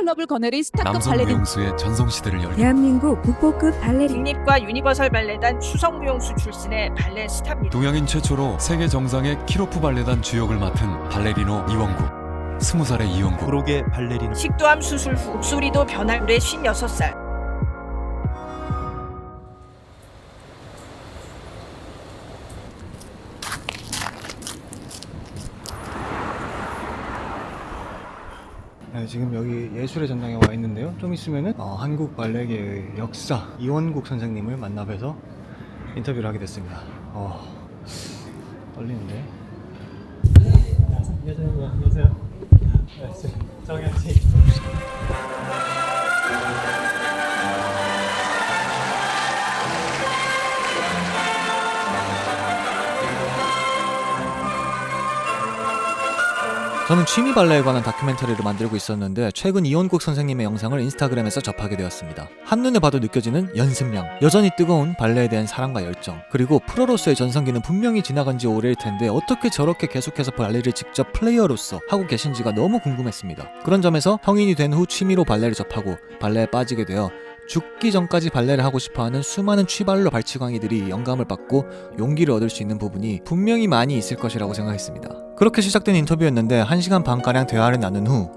글로벌 거네리 스타급 남성 발레린 무용수의 전성시대를 열린 대한민국 국보급 발레린 국립과 유니버설 발레단 수성무용수 출신의 발레 스타입니다. 동양인 최초로 세계 정상의 키로프 발레단 주역을 맡은 발레리노 이원국. 20살의 이원국. 브록의 발레리노. 식도암 수술 후 목소리도 변할 올해 56살. 네, 지금 여기 예술의 전당에 와 있는데요. 좀 있으면은 한국 발레계의 역사 이원국 선생님을 만나 뵈서 인터뷰를 하게 됐습니다. 떨리는데. 안녕하세요. 네, 정현 씨. 저는 취미 발레에 관한 다큐멘터리를 만들고 있었는데 최근 이원국 선생님의 영상을 인스타그램에서 접하게 되었습니다. 한눈에 봐도 느껴지는 연습량, 여전히 뜨거운 발레에 대한 사랑과 열정, 그리고 프로로서의 전성기는 분명히 지나간 지 오래일 텐데 어떻게 저렇게 계속해서 발레를 직접 플레이어로서 하고 계신지가 너무 궁금했습니다. 그런 점에서 성인이 된 후 취미로 발레를 접하고 발레에 빠지게 되어 죽기 전까지 발레를 하고 싶어하는 수많은 취발로 발치광이들이 영감을 받고 용기를 얻을 수 있는 부분이 분명히 많이 있을 것이라고 생각했습니다. 그렇게 시작된 인터뷰였는데 1시간 반가량 대화를 나눈 후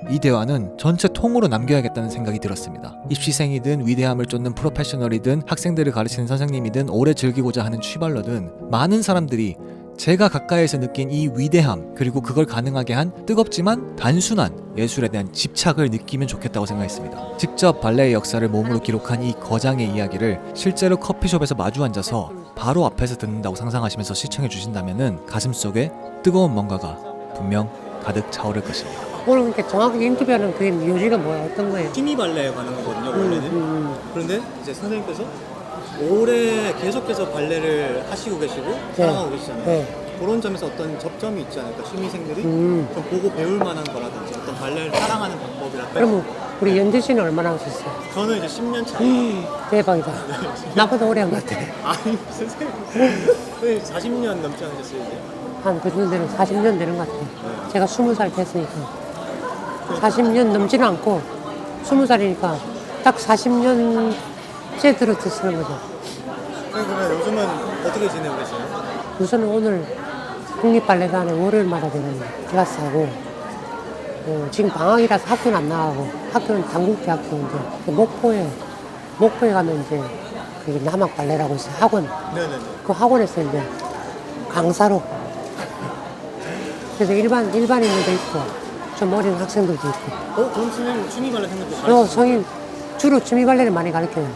이 대화는 전체 통으로 남겨야겠다는 생각이 들었습니다. 입시생이든 위대함을 쫓는 프로페셔널이든 학생들을 가르치는 선생님이든 오래 즐기고자 하는 취발러든 많은 사람들이 제가 가까이에서 느낀 이 위대함, 그리고 그걸 가능하게 한 뜨겁지만 단순한 예술에 대한 집착을 느끼면 좋겠다고 생각했습니다. 직접 발레의 역사를 몸으로 기록한 이 거장의 이야기를 실제로 커피숍에서 마주 앉아서 바로 앞에서 듣는다고 상상하시면서 시청해 주신다면 가슴속에 뜨거운 뭔가가 분명 가득 차오를 것입니다. 오늘 그러니까 정확하게 인터뷰하는 그 요지가 뭐야? 어떤 거예요? 취미 발레에 관한 거거든요, 원래는. 그런데 이제 선생님께서 올해 계속해서 발레를 하시고 계시고 사랑하고 계시잖아요. 네. 그런 점에서 어떤 접점이 있지 않을까? 취미생들이 좀 보고 배울 만한 거라든지 어떤 발레를 사랑하는 방법이랄까? 그러면 우리 연재 씨는 얼마나 하셨어요? 저는 이제 10년 차. 대박이다. 나보다 오래 한 것 같아. 아니, 선생님 40년 넘지 않으셨어요, 이제? 한 그 정도 되는 40년 되는 것 같아요. 제가 20살 됐으니까. 40년 넘지는 않고 20살이니까 딱 40년째 들어서 쓰는 거죠. 그러면 요즘은 어떻게 지내고 계세요? 우선은 오늘 국립발레단에 월요일마다 되는 클래스하고 지금 방학이라서 학교는 안 나가고 학교는 당국대 학교인데 목포에 가면 이제 그게 남학발레라고 있어요. 학원. 네네네. 그 학원에서 이제 강사로 그래서 일반인들도 있고 좀 어린 학생들도 있고. 그럼 선생님 취미 발레 생각도 가르치시죠? 성인 주로 취미 발레를 많이 가르쳐요.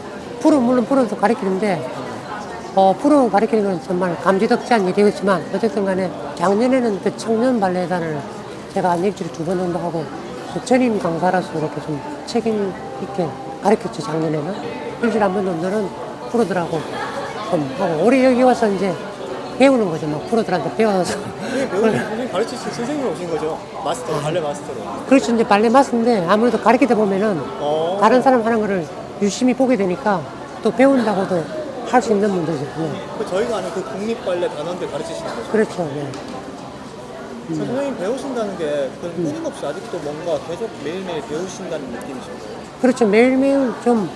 물론 프로도 가르치는데 프로 가르치는 건 정말 감지덕지한 일이었지만 어쨌든 간에 작년에는 그 청년 발레단을 제가 일주일에 2번 정도 하고 전임 강사라서 이렇게 좀 책임 있게 가르쳤죠. 작년에는 일주일에 한 번 정도는 프로들하고 좀 하고 올해 여기 와서 이제 배우는 거죠. 막 프로들한테 배워서. 선생님 가르치실 선생님이 오신 거죠? 마스터, 발레 마스터로. 그렇죠. 이제 발레 마스터인데 아무래도 가르치다 보면은 다른 사람 하는 거를 유심히 보게 되니까 또 배운다고도 할 수 있는 문제죠. 네. 저희가 아는 그 국립발레 단원들 가르치시는 거죠? 그렇죠. 네. 선생님 배우신다는 게 끊임없이 아직도 뭔가 계속 매일매일 배우신다는 느낌이신가요? 그렇죠. 매일매일 좀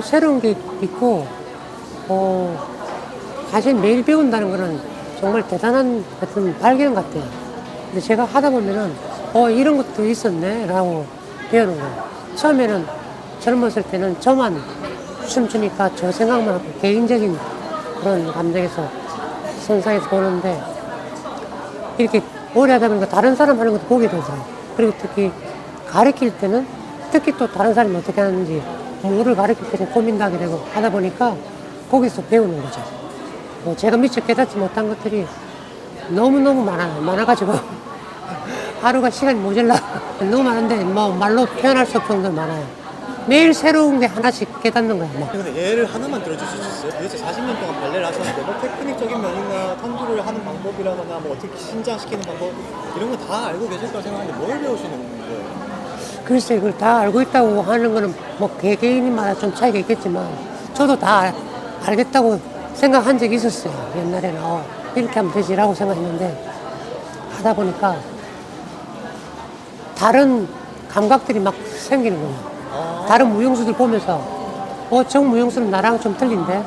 새로운 게 있고 사실 매일 배운다는 거는 정말 대단한 어떤 발견 같아요. 근데 제가 하다 보면은 이런 것도 있었네 라고 배우는 거예요. 처음에는 젊었을 때는 저만 춤추니까 저 생각만 하고 개인적인 그런 감정에서 선상에서 보는데 이렇게 오래 하다 보니까 다른 사람 하는 것도 보게 되더라고요. 그리고 특히 가르칠 때는 특히 또 다른 사람이 어떻게 하는지 뭐를 가르칠 때 고민도 하게 되고 하다 보니까 거기서 배우는 거죠. 제가 미처 깨닫지 못한 것들이 너무너무 많아가지고 하루가 시간이 모자라 너무 많은데 말로 표현할 수 없을 정도로 많아요. 매일 새로운 게 하나씩 깨닫는 거예요. 근데 예를 하나만 들어주실 수 있어요? 도대체 40년 동안 발레를 하셨는데 테크닉적인 면이나 턴주를 하는 방법이라거나 어떻게 신장시키는 방법 이런 거 다 알고 계실 거라 생각하는데 뭘 배우시는 거예요? 글쎄 그걸 다 알고 있다고 하는 거는 개개인마다 좀 차이가 있겠지만 저도 다 알겠다고 생각한 적이 있었어요. 옛날에는 이렇게 하면 되지라고 생각했는데 하다 보니까 다른 감각들이 막 생기는 거예요. 다른 무용수들 보면서 저 무용수는 나랑 좀 틀린데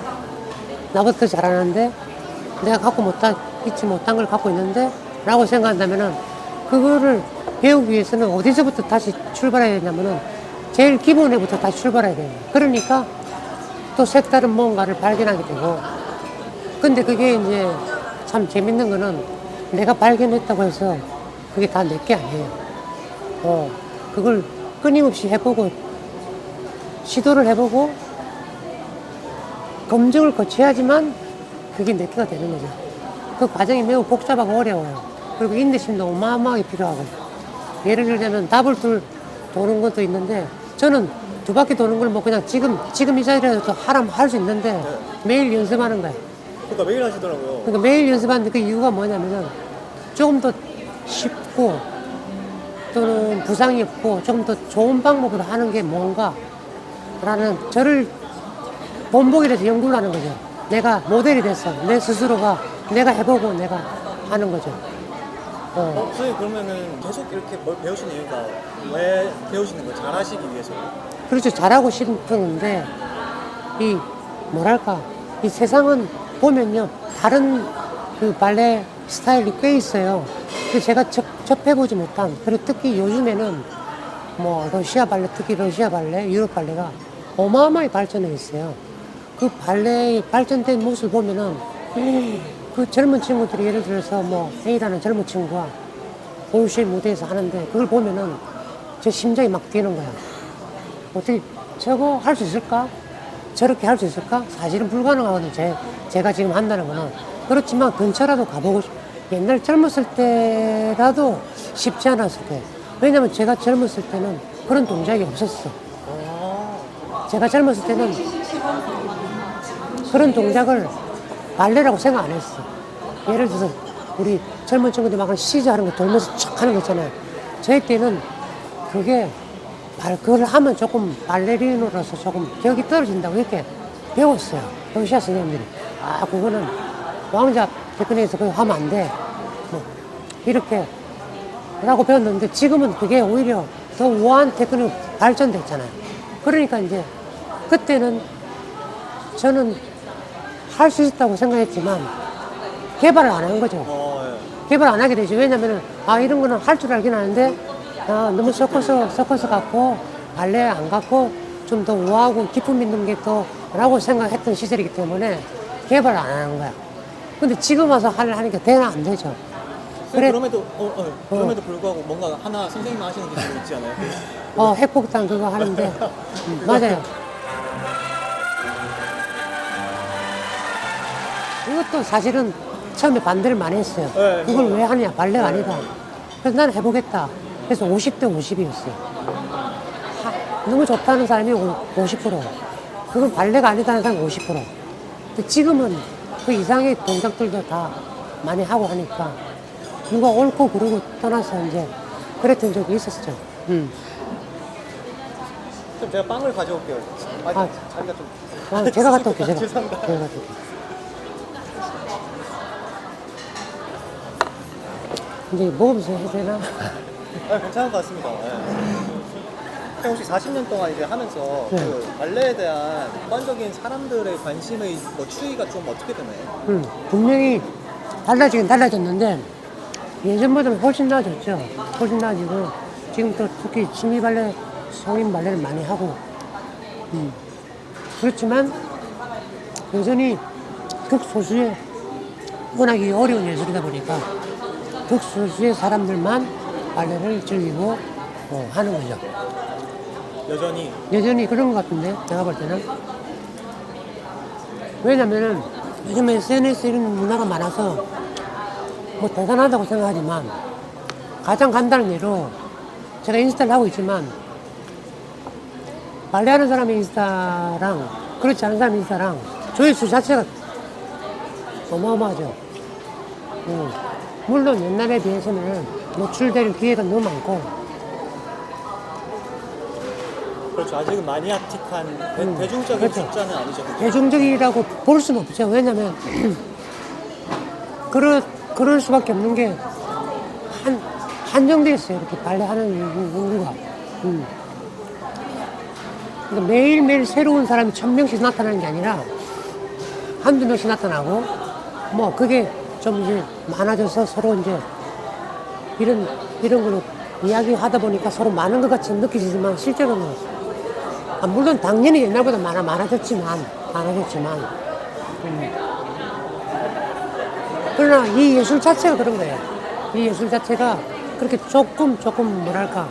나보다 더 잘하는데 내가 잊지 못한 걸 갖고 있는데 라고 생각한다면은 그거를 배우기 위해서는 어디서부터 다시 출발해야 되냐면은 제일 기본에부터 다시 출발해야 돼요. 그러니까 또 색다른 뭔가를 발견하게 되고 근데 그게 이제 참 재밌는 거는 내가 발견했다고 해서 그게 다 내 게 아니에요. 그걸 끊임없이 해보고 시도를 해보고 검증을 거쳐야지만 그게 내 게가 되는 거죠. 그 과정이 매우 복잡하고 어려워요. 그리고 인내심도 어마어마하게 필요하고 예를 들자면 더블툴 도는 것도 있는데 저는 2바퀴 도는 걸 뭐 그냥 지금 이 자리에서 하라면 할 수 있는데 매일 연습하는 거예요. 그러니까 매일 하시더라고요. 그러니까 매일 연습하는데 그 이유가 뭐냐면은 조금 더 쉽고 또는 부상이 없고 조금 더 좋은 방법으로 하는 게 뭔가 라는 저를 본보기를 해서 연구를 하는 거죠. 내가 모델이 돼서 내 스스로가 내가 해보고 내가 하는 거죠. 선생님 그러면은 계속 이렇게 뭘 배우시는 이유가 왜 배우시는 거예요? 잘하시기 위해서? 그렇죠. 잘하고 싶은 건데 이 뭐랄까 이 세상은 보면요 다른 그 발레 스타일이 꽤 있어요. 그 제가 접해보지 못한 그리고 특히 요즘에는 뭐 러시아 발레 특히 러시아 발레 유럽 발레가 어마어마하게 발전해 있어요. 그 발레의 발전된 모습을 보면은 그 젊은 친구들이 예를 들어서 뭐 A라는 젊은 친구가 볼쇼이 무대에서 하는데 그걸 보면은 제 심장이 막 뛰는 거야. 어떻게 저거 할 수 있을까? 저렇게 할 수 있을까? 사실은 불가능하거든요. 제가 지금 한다는 거는. 그렇지만 근처라도 가보고 옛날 젊었을 때라도 쉽지 않았을 거예요. 왜냐면 제가 젊었을 때는 그런 동작이 없었어. 제가 젊었을 때는 그런 동작을 발레라고 생각 안 했어. 예를 들어서 우리 젊은 친구들 막 시즈 하는 거 돌면서 촥 하는 거 있잖아요. 저희 때는 그게 그걸 하면 조금 발레리노로서 조금 격이 떨어진다고 이렇게 배웠어요. 러시아 선생님들이. 그거는 왕자 테크닉에서 그거 하면 안 돼. 뭐 이렇게 라고 배웠는데 지금은 그게 오히려 더 우아한 테크닉 발전됐잖아요. 그러니까 이제 그때는 저는 할 수 있다고 생각했지만 개발을 안 한 거죠. 개발 안 하게 되죠. 왜냐면은 이런 거는 할 줄 알긴 아는데 너무 서커스 같고 발레 안 같고 좀 더 우아하고 기품 있는 게 더 라고 생각했던 시절이기 때문에 개발을 안 하는 거야. 근데 지금 와서 하니까 되나 안 되죠. 그래. 그럼에도 불구하고 뭔가 하나 선생님 하시는 게 좀 있지 않아요? 핵폭탄 그거 하는데 맞아요. 이것도 사실은 처음에 반대를 많이 했어요. 네, 그걸 왜 하냐? 발레가 아니다. 그래서 나는 해보겠다. 그래서 50대 50이었어요. 너무 좋다는 사람이 50%. 그건 발레가 아니다는 사람이 50%. 근데 지금은 그 이상의 동작들도 다 많이 하고 하니까 누가 옳고 그르고 떠나서 이제 그랬던 적이 있었죠. 그럼 제가 빵을 가져올게요. 자리가 좀. 제가 갔다 올게요. 죄송합니다. 제가 갔다 올게요. 이제 먹으면서 해도 되나? 괜찮은 것 같습니다. 혹시 40년 동안 이제 하면서 네. 그 발레에 대한 일반적인 사람들의 관심의 추이가 좀 어떻게 되나요? 분명히 달라지긴 달라졌는데 예전보다는 훨씬 나아졌죠. 훨씬 나아지고 지금 또 특히 취미 발레, 성인 발레를 많이 하고 그렇지만 여전히 극소수의 워낙에 어려운 예술이다 보니까 극소수의 사람들만 발레를 즐기고 하는 거죠. 여전히 그런 것 같은데 내가 볼 때는. 왜냐면은 요즘 SNS 이런 문화가 많아서 뭐 대단하다고 생각하지만 가장 간단한 예로 제가 인스타를 하고 있지만 발레하는 사람의 인스타랑 그렇지 않은 사람의 인스타랑 조회수 자체가 어마어마하죠. 물론 옛날에 비해서는 노출될 기회가 너무 많고 그렇죠. 아직은 마니아틱한 대중적인 그렇죠. 숫자는 아니죠. 대중적이라고 볼 수는 없죠. 왜냐면 그럴 수밖에 없는 게 한정돼 있어요. 이렇게 발레하는 인구가. 그러니까 매일매일 새로운 사람이 1000명씩 나타나는 게 아니라 한두 명씩 나타나고 뭐 그게 좀 이제 많아져서 서로 이제 이런 걸로 이야기하다 보니까 서로 많은 것 같이 느껴지지만 실제로는 물론 당연히 옛날보다 많아졌지만 그러나 이 예술 자체가 그런 거예요. 이 예술 자체가 그렇게 조금 뭐랄까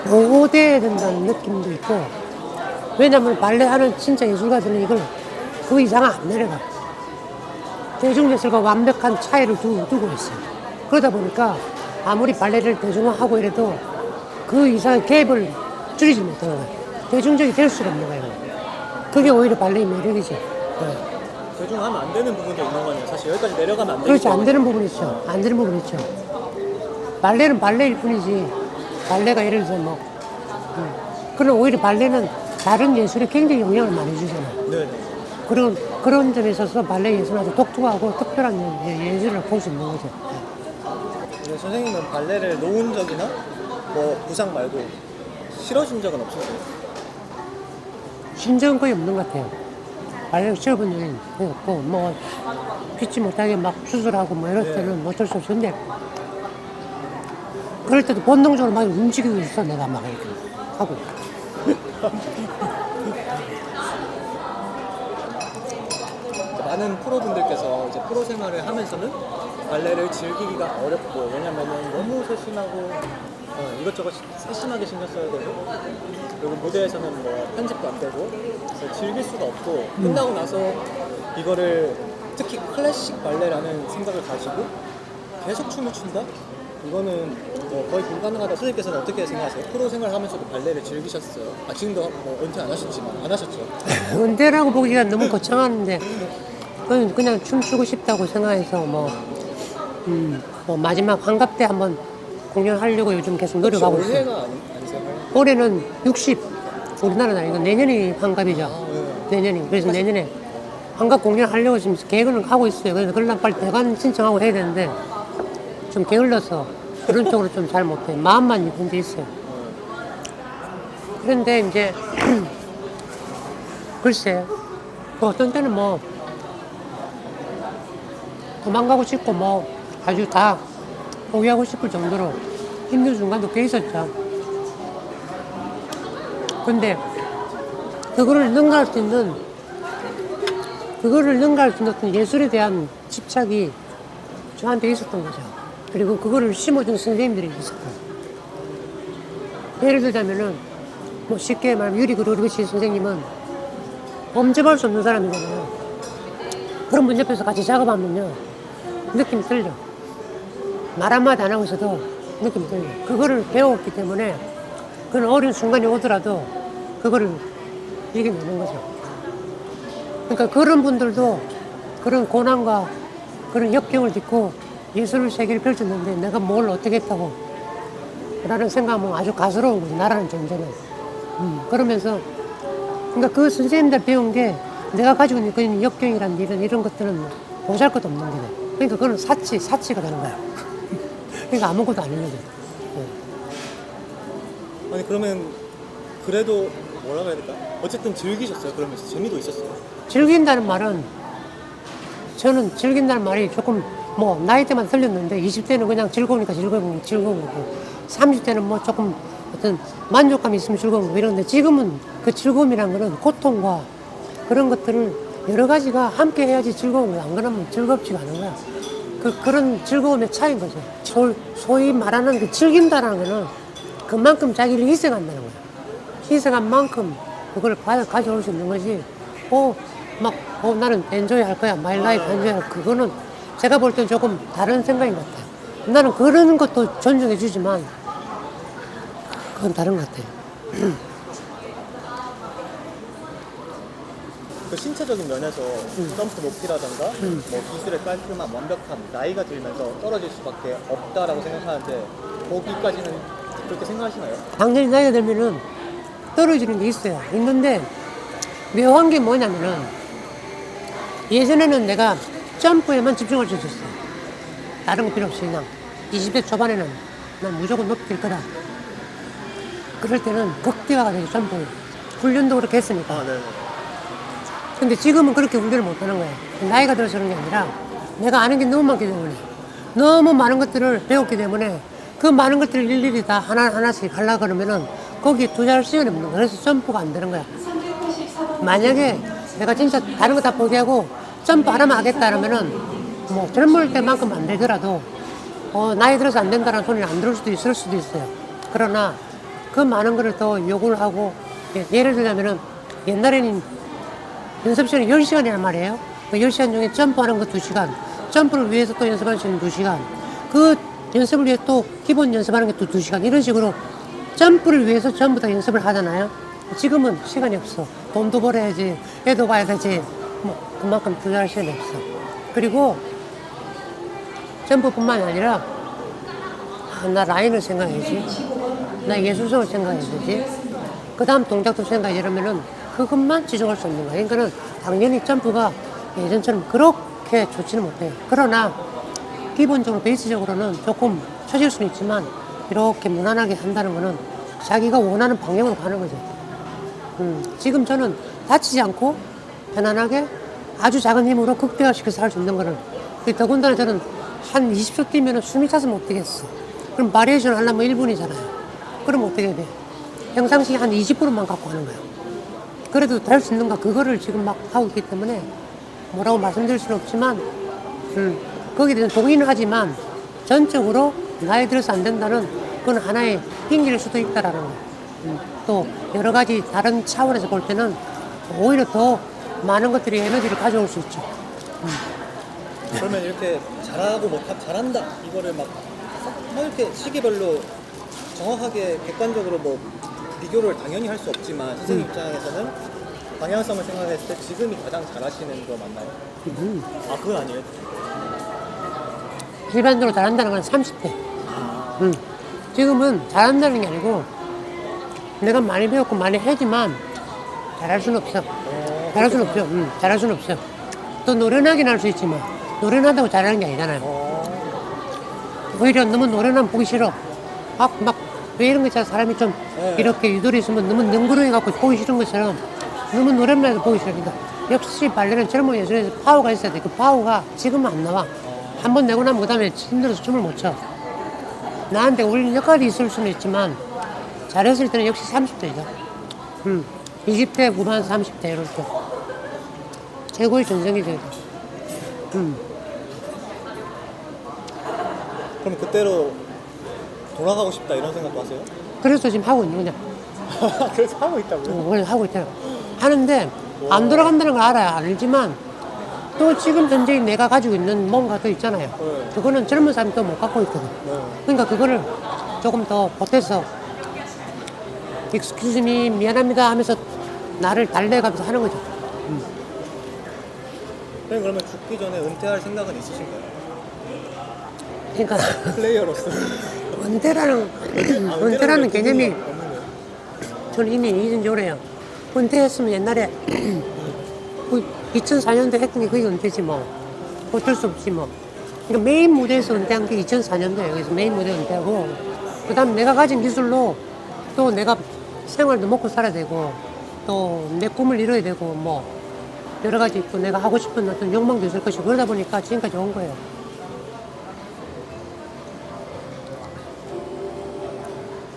보호돼야 된다는 느낌도 있고 왜냐면 발레 하는 진짜 예술가들은 이걸 그 이상 안 내려가. 대중예술과 완벽한 차이를 두고 있어요. 그러다 보니까 아무리 발레를 대중화하고 이래도 그 이상의 갭을 줄이지 못하는 거예요. 대중적이 될 수가 없는 거예요. 그게 오히려 발레의 매력이지. 네. 대중하면 안 되는 부분도 있는 거네요. 사실 여기까지 내려가면 안 되기 그렇죠. 안 때문에. 되는 부분이 있죠. 안 되는 부분이 있죠. 발레는 발레일 뿐이지 발레가 예를 들어서 뭐 그럼 오히려 발레는 다른 예술에 굉장히 영향을 많이 주잖아요. 네네. 그런 점에 있어서 발레 예술은 아주 독특하고 특별한 예술을 볼 수 있는 거죠. 근데 선생님은 발레를 놓은 적이나 뭐 부상 말고 싫어진 적은 없으세요? 신 적은 거의 없는 것 같아요. 발레를 치러본 적이 없고 뭐 피치 못하게 막 수술하고 뭐 이럴 때는 뭐 어쩔 수 없었는데 그럴 때도 본능적으로 막 움직이고 있어 내가 막 이렇게 하고. 많은 프로분들께서 이제 프로 생활을 하면서는 발레를 즐기기가 어렵고 왜냐면은 너무 세심하고 이것저것 세심하게 신경 써야 되고 그리고 무대에서는 뭐 편집도 안 되고 그래서 즐길 수가 없고 끝나고 나서 이거를 특히 클래식 발레라는 생각을 가지고 계속 춤을 춘다? 이거는 뭐 거의 불가능하다. 선생님께서는 어떻게 생각하세요? 프로 생활하면서도 발레를 즐기셨어요? 지금도 뭐 은퇴 안 하셨지만 안 하셨죠? 은퇴라고 보기가 너무 거창한데 그냥 춤추고 싶다고 생각해서 뭐 마지막 환갑 때 한번 공연하려고 요즘 계속 노력하고 있어요. 올해가 아니세요? 올해는 60 우리나라는 아니고 내년이 환갑이죠. 네. 내년이 그래서 내년에 환갑 공연하려고 지금 계획을 하고 있어요. 그래서 그러려면 빨리 대관 신청하고 해야 되는데 좀 게을러서 그런 쪽으로 좀 잘 못해. 마음만 현재 있어요. 그런데 이제 글쎄 어떤 때는 뭐 도망가고 싶고 뭐 아주 다 포기하고 싶을 정도로 힘든 순간도 꽤 있었죠. 근데 그거를 능가할 수 있는 어떤 예술에 대한 집착이 저한테 있었던 거죠. 그리고 그거를 심어준 선생님들이 있었고 예를 들자면은 뭐 쉽게 말하면 유리 그로르비치 선생님은 범접할 수 없는 사람이잖아요. 그런 분 옆에서 같이 작업하면요 느낌이 틀려. 말 한마디 안 하고 있어도 느낌이 틀려. 그거를 배웠기 때문에 그런 어려운 순간이 오더라도 그거를 이겨내는 거죠. 그러니까 그런 분들도 그런 고난과 그런 역경을 딛고 예술 세계를 펼쳤는데 내가 뭘 어떻게 했다고 라는 생각하면 아주 가스러운 거지, 나라는 존재는. 그러면서 그러니까 그 선생님들 배운 게 내가 가지고 있는 그런 역경이란 이런 것들은 보잘것도 없는 거죠. 그러니까 그건 사치가 되는 거야. 그러니까 아무것도 아닌 거죠. 아니 그러면 그래도 뭐라고 해야 될까? 어쨌든 즐기셨어요. 그러면서 재미도 있었어요. 즐긴다는 말은 저는 즐긴다는 말이 조금 뭐 나이대만 틀렸는데 20대는 그냥 즐거우니까 즐거운 거고 30대는 뭐 조금 어떤 만족감이 있으면 즐거운 거고 이런데 지금은 그 즐거움이란 거는 고통과 그런 것들을 여러 가지가 함께 해야지 즐거운 거야. 안 그러면 즐겁지가 않은 거야. 그런 즐거움의 차이인 거죠. 소위 말하는 그 즐긴다라는 거는 그만큼 자기를 희생한다는 거야. 희생한 만큼 그걸 가져올 수 있는 거지. 나는 엔조이 할 거야. 마이 라이프 엔조이 할 거야. 그거는 제가 볼 땐 조금 다른 생각인 것 같아요. 나는 그런 것도 존중해 주지만 그건 다른 것 같아요. 그 신체적인 면에서 점프 높이라던가 뭐 기술의 깔끔함, 완벽함, 나이가 들면서 떨어질 수밖에 없다라고 생각하는데 거기까지는 그렇게 생각하시나요? 당연히 나이가 들면은 떨어지는 게 있어요. 있는데 묘한 게 뭐냐면은 예전에는 내가 점프에만 집중할 수 있었어요. 다른 거 필요 없이 그냥 20대 초반에는 난 무조건 높이 뛸 거다. 그럴 때는 극대화가 되죠, 점프. 훈련도 그렇게 했으니까. 네. 근데 지금은 그렇게 훈련을 못하는 거예요. 나이가 들어서 그런 게 아니라 내가 아는 게 너무 많기 때문에 너무 많은 것들을 배웠기 때문에 그 많은 것들을 일일이 다 하나씩 하려고 그러면은 거기에 투자할 시간이 없는 거야. 그래서 점프가 안 되는 거야. 만약에 내가 진짜 다른 거 다 포기하고 점프 하나만 하겠다 그러면은 뭐 젊을 때만큼 안 되더라도 나이 들어서 안 된다는 소리는 안 들을 수도 있을 수도 있어요. 그러나 그 많은 거를 더 요구를 하고 예를 들자면은 옛날에는 연습 시간이 10시간이란 말이에요. 그 10시간 중에 점프하는 거 2시간, 점프를 위해서 또 연습할 수 있는 2시간, 그 연습을 위해 또 기본 연습하는 게 또 2시간, 이런 식으로 점프를 위해서 전부 다 연습을 하잖아요. 지금은 시간이 없어. 돈도 벌어야지, 애도 봐야 되지, 뭐 그만큼 투자할 시간이 없어. 그리고 점프뿐만 아니라 나 라인을 생각해야지, 나 예술성을 생각해야지, 그 다음 동작도 생각해. 이러면은 그것만 지적할 수 없는 거야. 그러니까는 당연히 점프가 예전처럼 그렇게 좋지는 못해요. 그러나 기본적으로 베이스적으로는 조금 처질 수는 있지만 이렇게 무난하게 한다는 거는 자기가 원하는 방향으로 가는 거죠. 지금 저는 다치지 않고 편안하게 아주 작은 힘으로 극대화시켜서 할 수 있는 거는, 더군다나 저는 한 20초 뛰면 숨이 차서 못 뛰겠어. 그럼 바리에이션 하려면 1분이잖아요. 그럼 어떻게 돼? 평상시 한 20%만 갖고 하는 거예요. 그래도 될 수 있는가, 그거를 지금 막 하고 있기 때문에 뭐라고 말씀드릴 수는 없지만 거기에 대해서 동의는 하지만 전적으로 나이 들어서 안 된다는 그건 하나의 핑계일 수도 있다라는 거예요. 또 여러 가지 다른 차원에서 볼 때는 오히려 더 많은 것들이 에너지를 가져올 수 있죠. 그러면 이렇게 잘하고 잘한다 이거를 막 이렇게 시기별로 정확하게 객관적으로 뭐 비교를 당연히 할 수 없지만 선생님 입장에서는 방향성을 생각했을 때 지금이 가장 잘하시는 거 맞나요? 아, 그건 아니에요? 일반적으로 잘한다는 건 30대. 지금은 잘한다는 게 아니고 내가 많이 배웠고 많이 하지만 잘할 수는 없어. 잘할 수는 없죠. 잘할 수는 없어. 또 노련하긴 할 수 있지만 노련하다고 잘하는 게 아니잖아요. 오히려 너무 노련하면 보기 싫어. 왜 이런 거 있잖아. 사람이 좀 이렇게 유도리 있으면 너무 능구렁해갖고 보기 싫은 것처럼 너무 노련만 해도 보기 싫어. 그러니까 역시 발레는 젊은 예술에서 파워가 있어야 돼. 그 파워가 지금은 안 나와. 한 번 내고 나면 그 다음에 힘들어서 춤을 못 춰. 나한테 어울리는 역할이 있을 수는 있지만 잘했을 때는 역시 30대죠. 20대 후반 30대 이렇게 최고의 전성기죠. 그럼 그때로 돌아가고 싶다 이런 생각도 하세요? 그래서 지금 하고 있는 거냐. 그래서 하고 있다고요? 그래서 하고 있잖아. 하는데 안 돌아간다는 걸 알지만 또 지금 현재 내가 가지고 있는 뭔가 또 있잖아요. 그거는 젊은 사람이 또 못 갖고 있거든. 그러니까 그거를 조금 더 보태서 excuse me, 미안합니다 하면서 나를 달래가면서 하는 거죠. 그러면 죽기 전에 은퇴할 생각은 있으신가요? 그러니까 플레이어로서. 은퇴라는 개념이 저는 이미 잊은 지 오래요. 은퇴했으면 옛날에 2004년도에 했더니 그게 은퇴지 뭐. 어쩔 수 없지 뭐. 그러니까 메인 무대에서 은퇴한 게 2004년도에 그래서 메인 무대 은퇴하고 그 다음 내가 가진 기술로 또 내가 생활도 먹고 살아야 되고 또 내 꿈을 이뤄야 되고 뭐 여러 가지 또 내가 하고 싶은 어떤 욕망도 있을 것이고 그러다 보니까 지금까지 온 거예요.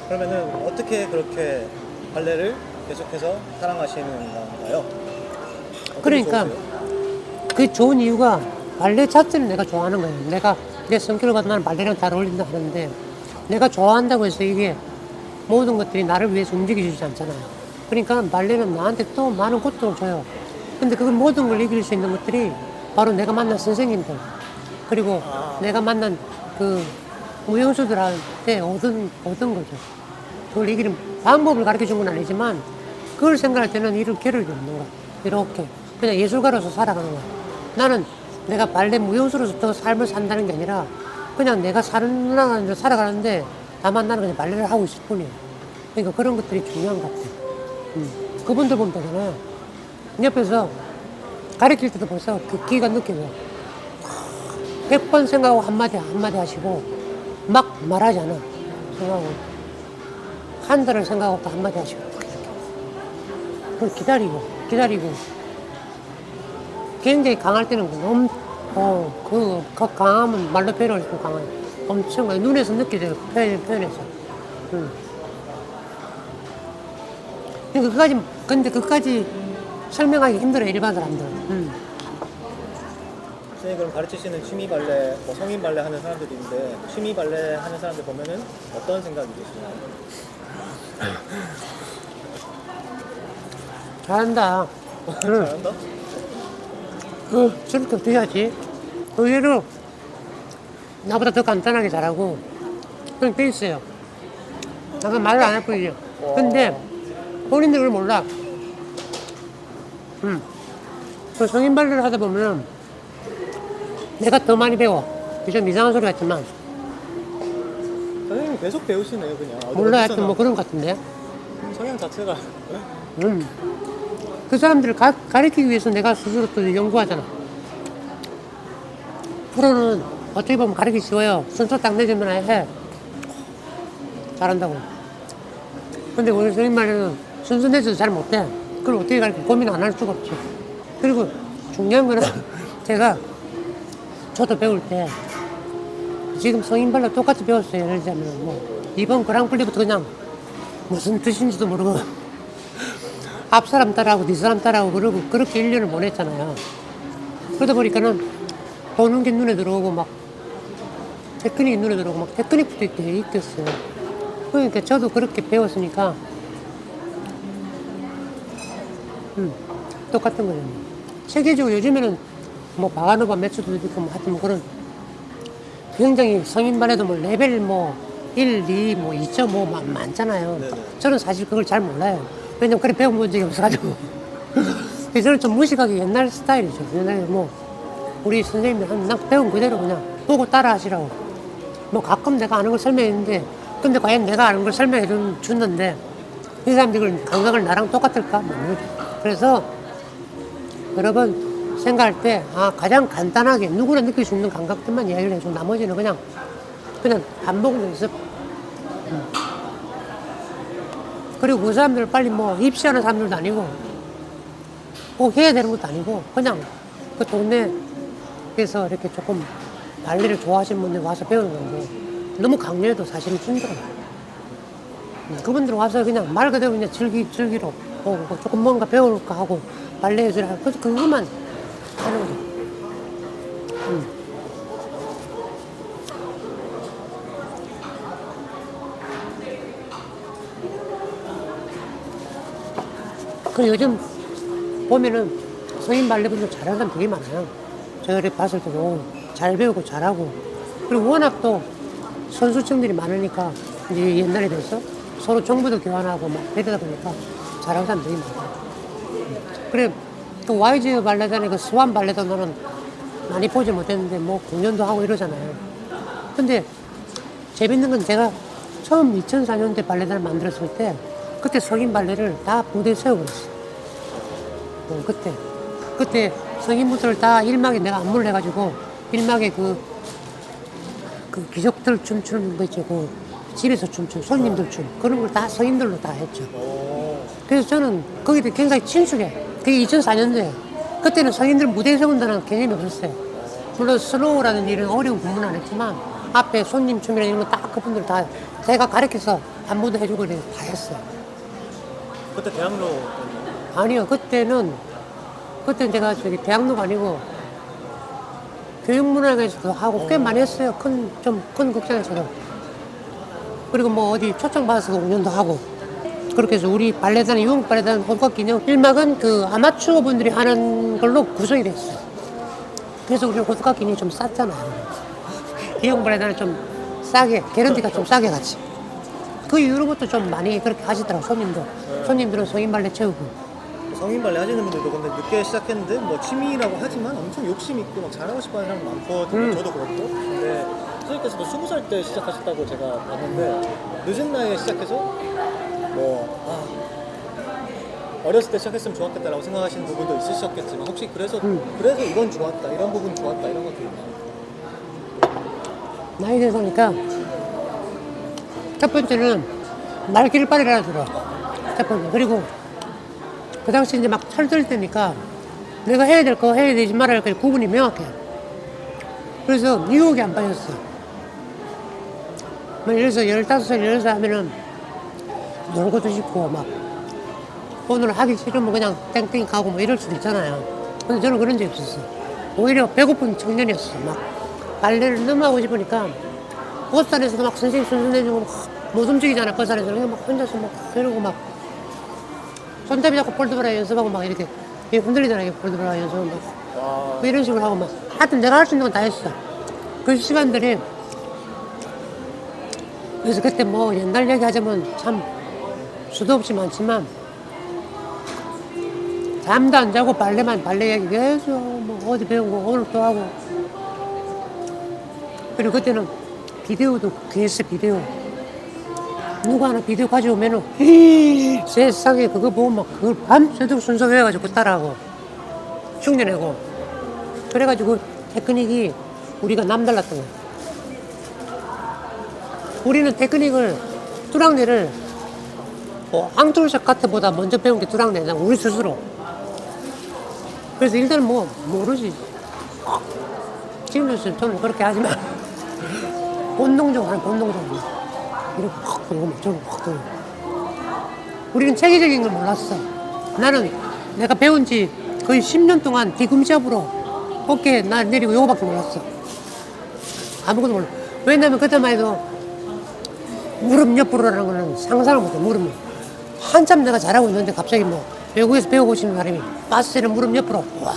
그러면은 어떻게 그렇게 발레를 계속해서 사랑하시는 건가요? 그러니까 그 좋은 이유가 발레 자체를 내가 좋아하는 거예요. 내가 내 성격을 봐도 나는 발레랑 잘 어울린다 하는데 내가 좋아한다고 해서 이게 모든 것들이 나를 위해서 움직여주지 않잖아요. 그러니까 발레는 나한테 또 많은 고통을 줘요. 근데 그 모든 걸 이길 수 있는 것들이 바로 내가 만난 선생님들 그리고 내가 만난 그 무용수들한테 얻은 거죠. 그걸 이기는 방법을 가르쳐 준 건 아니지만 그걸 생각할 때는 이럴 겨를이 없는 거야. 이렇게 그냥 예술가로서 살아가는 거야. 나는 내가 발레 무용수로서 더 삶을 산다는 게 아니라 그냥 내가 살아가는데 다만 나는 그냥 발레를 하고 있을 뿐이에요. 그러니까 그런 것들이 중요한 것 같아. 그분들 보면 되잖아요. 옆에서 가르칠 때도 벌써 그 기가 느껴져요. 100번 생각하고 한마디 하시고 막 말하지 않아. 생각하고 한 달을 생각하고 한마디 하시고 그걸 기다리고 굉장히 강할 때는 너무 그 강함은 말로 표현할 수 강한 엄청 눈에서 느끼죠 표현해서. 근데 그까지 설명하기 힘들어요 일반 사람들. 선생님 그럼 가르치시는 취미 발레, 뭐 성인 발레 하는 사람들이 있는데 취미 발레 하는 사람들 보면은 어떤 생각이 드시나요? 잘한다. 잘한다? 저렇게 어떻게 하지? 의외로 나보다 더 간단하게 잘하고 그냥 돼 있어요. 약간 말을 안 할 뿐이죠. 근데 본인들 그걸 몰라. 그 성인 발레를 하다 보면 내가 더 많이 배워. 좀 이상한 소리 같지만 선생님 계속 배우시네요 그냥. 몰라 어디서나. 하여튼 뭐 그런 것 같은데. 성향 자체가 그 사람들을 가르치기 위해서 내가 스스로 또 연구하잖아. 프로는 어떻게 보면 가르치기 쉬워요. 순서 딱 내주면 해. 잘한다고. 근데 우리 선생님 말에는 순서 내줘도 잘 못해. 그걸 어떻게 가르쳐? 고민 안 할 수가 없지. 그리고 중요한 거는 제가 저도 배울 때 지금 성인발로 똑같이 배웠어요. 예를 들자면 뭐 이번 그랑플리부터 그냥 무슨 뜻인지도 모르고 앞 사람 따라하고 뒤 사람 따라하고 그러고 그렇게 1년을 보냈잖아요. 그러다 보니까는 보는 게 눈에 들어오고 막 테크닉이 눈에 들어오고 막 테크닉부터 있겠어요. 그러니까 저도 그렇게 배웠으니까 똑같은 거예요. 세계적으로 요즘에는 뭐 바가노바 매츠도 있고 뭐 하여튼 뭐 그런 굉장히 성인반에도 뭐 레벨 뭐 1, 2, 뭐 2.5 많잖아요. 네네. 저는 사실 그걸 잘 몰라요. 왜냐면 그래 배워본 적이 없어가지고. 저는 좀 무식하게 옛날 스타일이죠. 옛날에 뭐 우리 선생님들 난 배운 그대로 그냥 보고 따라 하시라고. 뭐 가끔 내가 아는 걸 설명했는데 근데 과연 내가 아는 걸 설명해 줬는데 이 사람들이 그 감각을 나랑 똑같을까? 모르죠. 그래서 여러분 생각할 때 가장 간단하게 누구나 느낄 수 있는 감각들만 이야기를 해주고 나머지는 그냥 반복 연습. 그리고 그 사람들 빨리 뭐 입시하는 사람들도 아니고 꼭 해야 되는 것도 아니고 그냥 그 동네에서 이렇게 조금 발레를 좋아하시는 분들 와서 배우는 건데 너무 강요해도 사실은 힘들어요. 그분들 와서 그냥 말 그대로 그냥 즐기러 오고 조금 뭔가 배울까 하고 발레 연습을 하고 그것만 하는 거죠. 그리고 요즘 보면은 성인 발레분들 잘하는 사람 되게 많아요. 제가 이렇게 봤을 때도 잘 배우고 잘하고 그리고 워낙 또 선수층들이 많으니까 이제 옛날에 비해서 서로 정보도 교환하고 막 이러다 보니까 잘하는 사람 되게 많아요. 그래 또 YG 발레단의 그 스완 발레도 너는 많이 보지 못했는데 뭐 공연도 하고 이러잖아요. 근데 재밌는 건 제가 처음 2004년대 발레단을 만들었을 때 그때 성인 발레를 다 무대에 세워버렸어. 그때 성인분들 다 1막에 내가 안무를 해가지고 1막에 그 귀족들 춤추는 거 있죠. 그 집에서 춤춘 손님들 춤 그런 걸 다 성인들로 다 했죠. 그래서 저는 거기에 굉장히 친숙해. 그게 2004년도에 그때는 성인들 무대에 세운다는 개념이 없었어요. 물론 스로우라는 일은 어려운 부분은 안 했지만 앞에 손님 춤이나 이런 거 딱 그분들 다 제가 가르쳐서 안무도 해주고 이렇게 다 했어요. 그때 대학로 아니요, 그때는 제가 저기 대학로가 아니고 교육문화회관에서도 하고 꽤 많이 했어요. 좀 큰 극장에서도. 그리고 뭐 어디 초청받아서 공연도 하고. 그렇게 해서 우리 발레단, 이용국 발레단 호두까기는 1막은 그 아마추어 분들이 하는 걸로 구성이 됐어요. 그래서 우리 호두까기는 좀 쌌잖아요. 이용국 발레단은 좀 싸게, 개런티가 좀 싸게 갔지. 그 이후로부터 좀 많이 그렇게 하시더라고, 손님들은 성인 발레 채우고. 성인 발레 하시는 분들도 근데 늦게 시작했는데 뭐 취미라고 하지만 엄청 욕심 있고 막 잘하고 싶어하는 사람 많거든요. 저도 그렇고. 근데 선생님께서도 20살 때 시작하셨다고 제가 봤는데 늦은 나이에 시작해서 어렸을 때 시작했으면 좋았겠다라고 생각하시는 부분도 있으셨겠지만 혹시 그래서 이건 좋았다, 이런 부분 좋았다 이런 것도 있나요? 나이 들어서니까 첫 번째는 날 길바리라 들어. 첫 번째. 그리고 그 당시 이제 막 철들 때니까 내가 해야 될 거 해야 되지 말아야 될 거 구분이 명확해. 그래서 유혹이 안 빠졌어. 예를 들어서 15살, 16살 하면은 놀고도 싶고 막 오늘 하기 싫으면 그냥 땡땡이 가고 뭐 이럴 수도 있잖아요. 근데 저는 그런 적이 없었어. 오히려 배고픈 청년이었어. 막 발레를 너무 하고 싶으니까 꽃산에서도 막 선생님 손 내주고 못 움직이잖아. 꽃산에서 막 혼자서 막 이러고 막 손잡이 잡고 볼드브라 연습하고 막 이렇게 흔들리잖아요. 볼드브라 연습하고 막 뭐 이런 식으로 하고 막 하여튼 내가 할 수 있는 건 다 했어. 그 시간들이 그래서 그때 뭐 옛날 얘기 하자면 참 수도 없이 많지만 잠도 안 자고 발레 얘기 계속 뭐 어디 배운 거 오늘 또 하고 그리고 그때는 비디오도 구했어. 비디오 누가 하나 비디오 가져오면은 세상에 그거 보고 막 그걸 밤새도록 순서 외워가지고 따라하고 흉내내고 그래가지고 테크닉이 우리가 남달랐던 거야. 우리는 테크닉을 뚜랑내를 앙뚜르샷 카트보다 먼저 배운 게 뚜랑내냐 우리 스스로. 그래서 일단은 뭐 모르지. 지금도 저는 그렇게 하지만 본능적으로 하는 본능적으로 이렇게 확 돌고 막 저렇게 확 돌고. 우리는 체계적인 걸 몰랐어. 나는 내가 배운 지 거의 10년 동안 뒤꿈치압으로 어깨에 날 내리고 요거밖에 몰랐어. 아무것도 몰라. 왜냐면 그때만 해도 무릎 옆으로라는 거는 상상을 못해. 무릎 옆. 한참 내가 잘하고 있는데 갑자기 뭐 외국에서 배우고 오시는 사람이 바스는 무릎 옆으로 와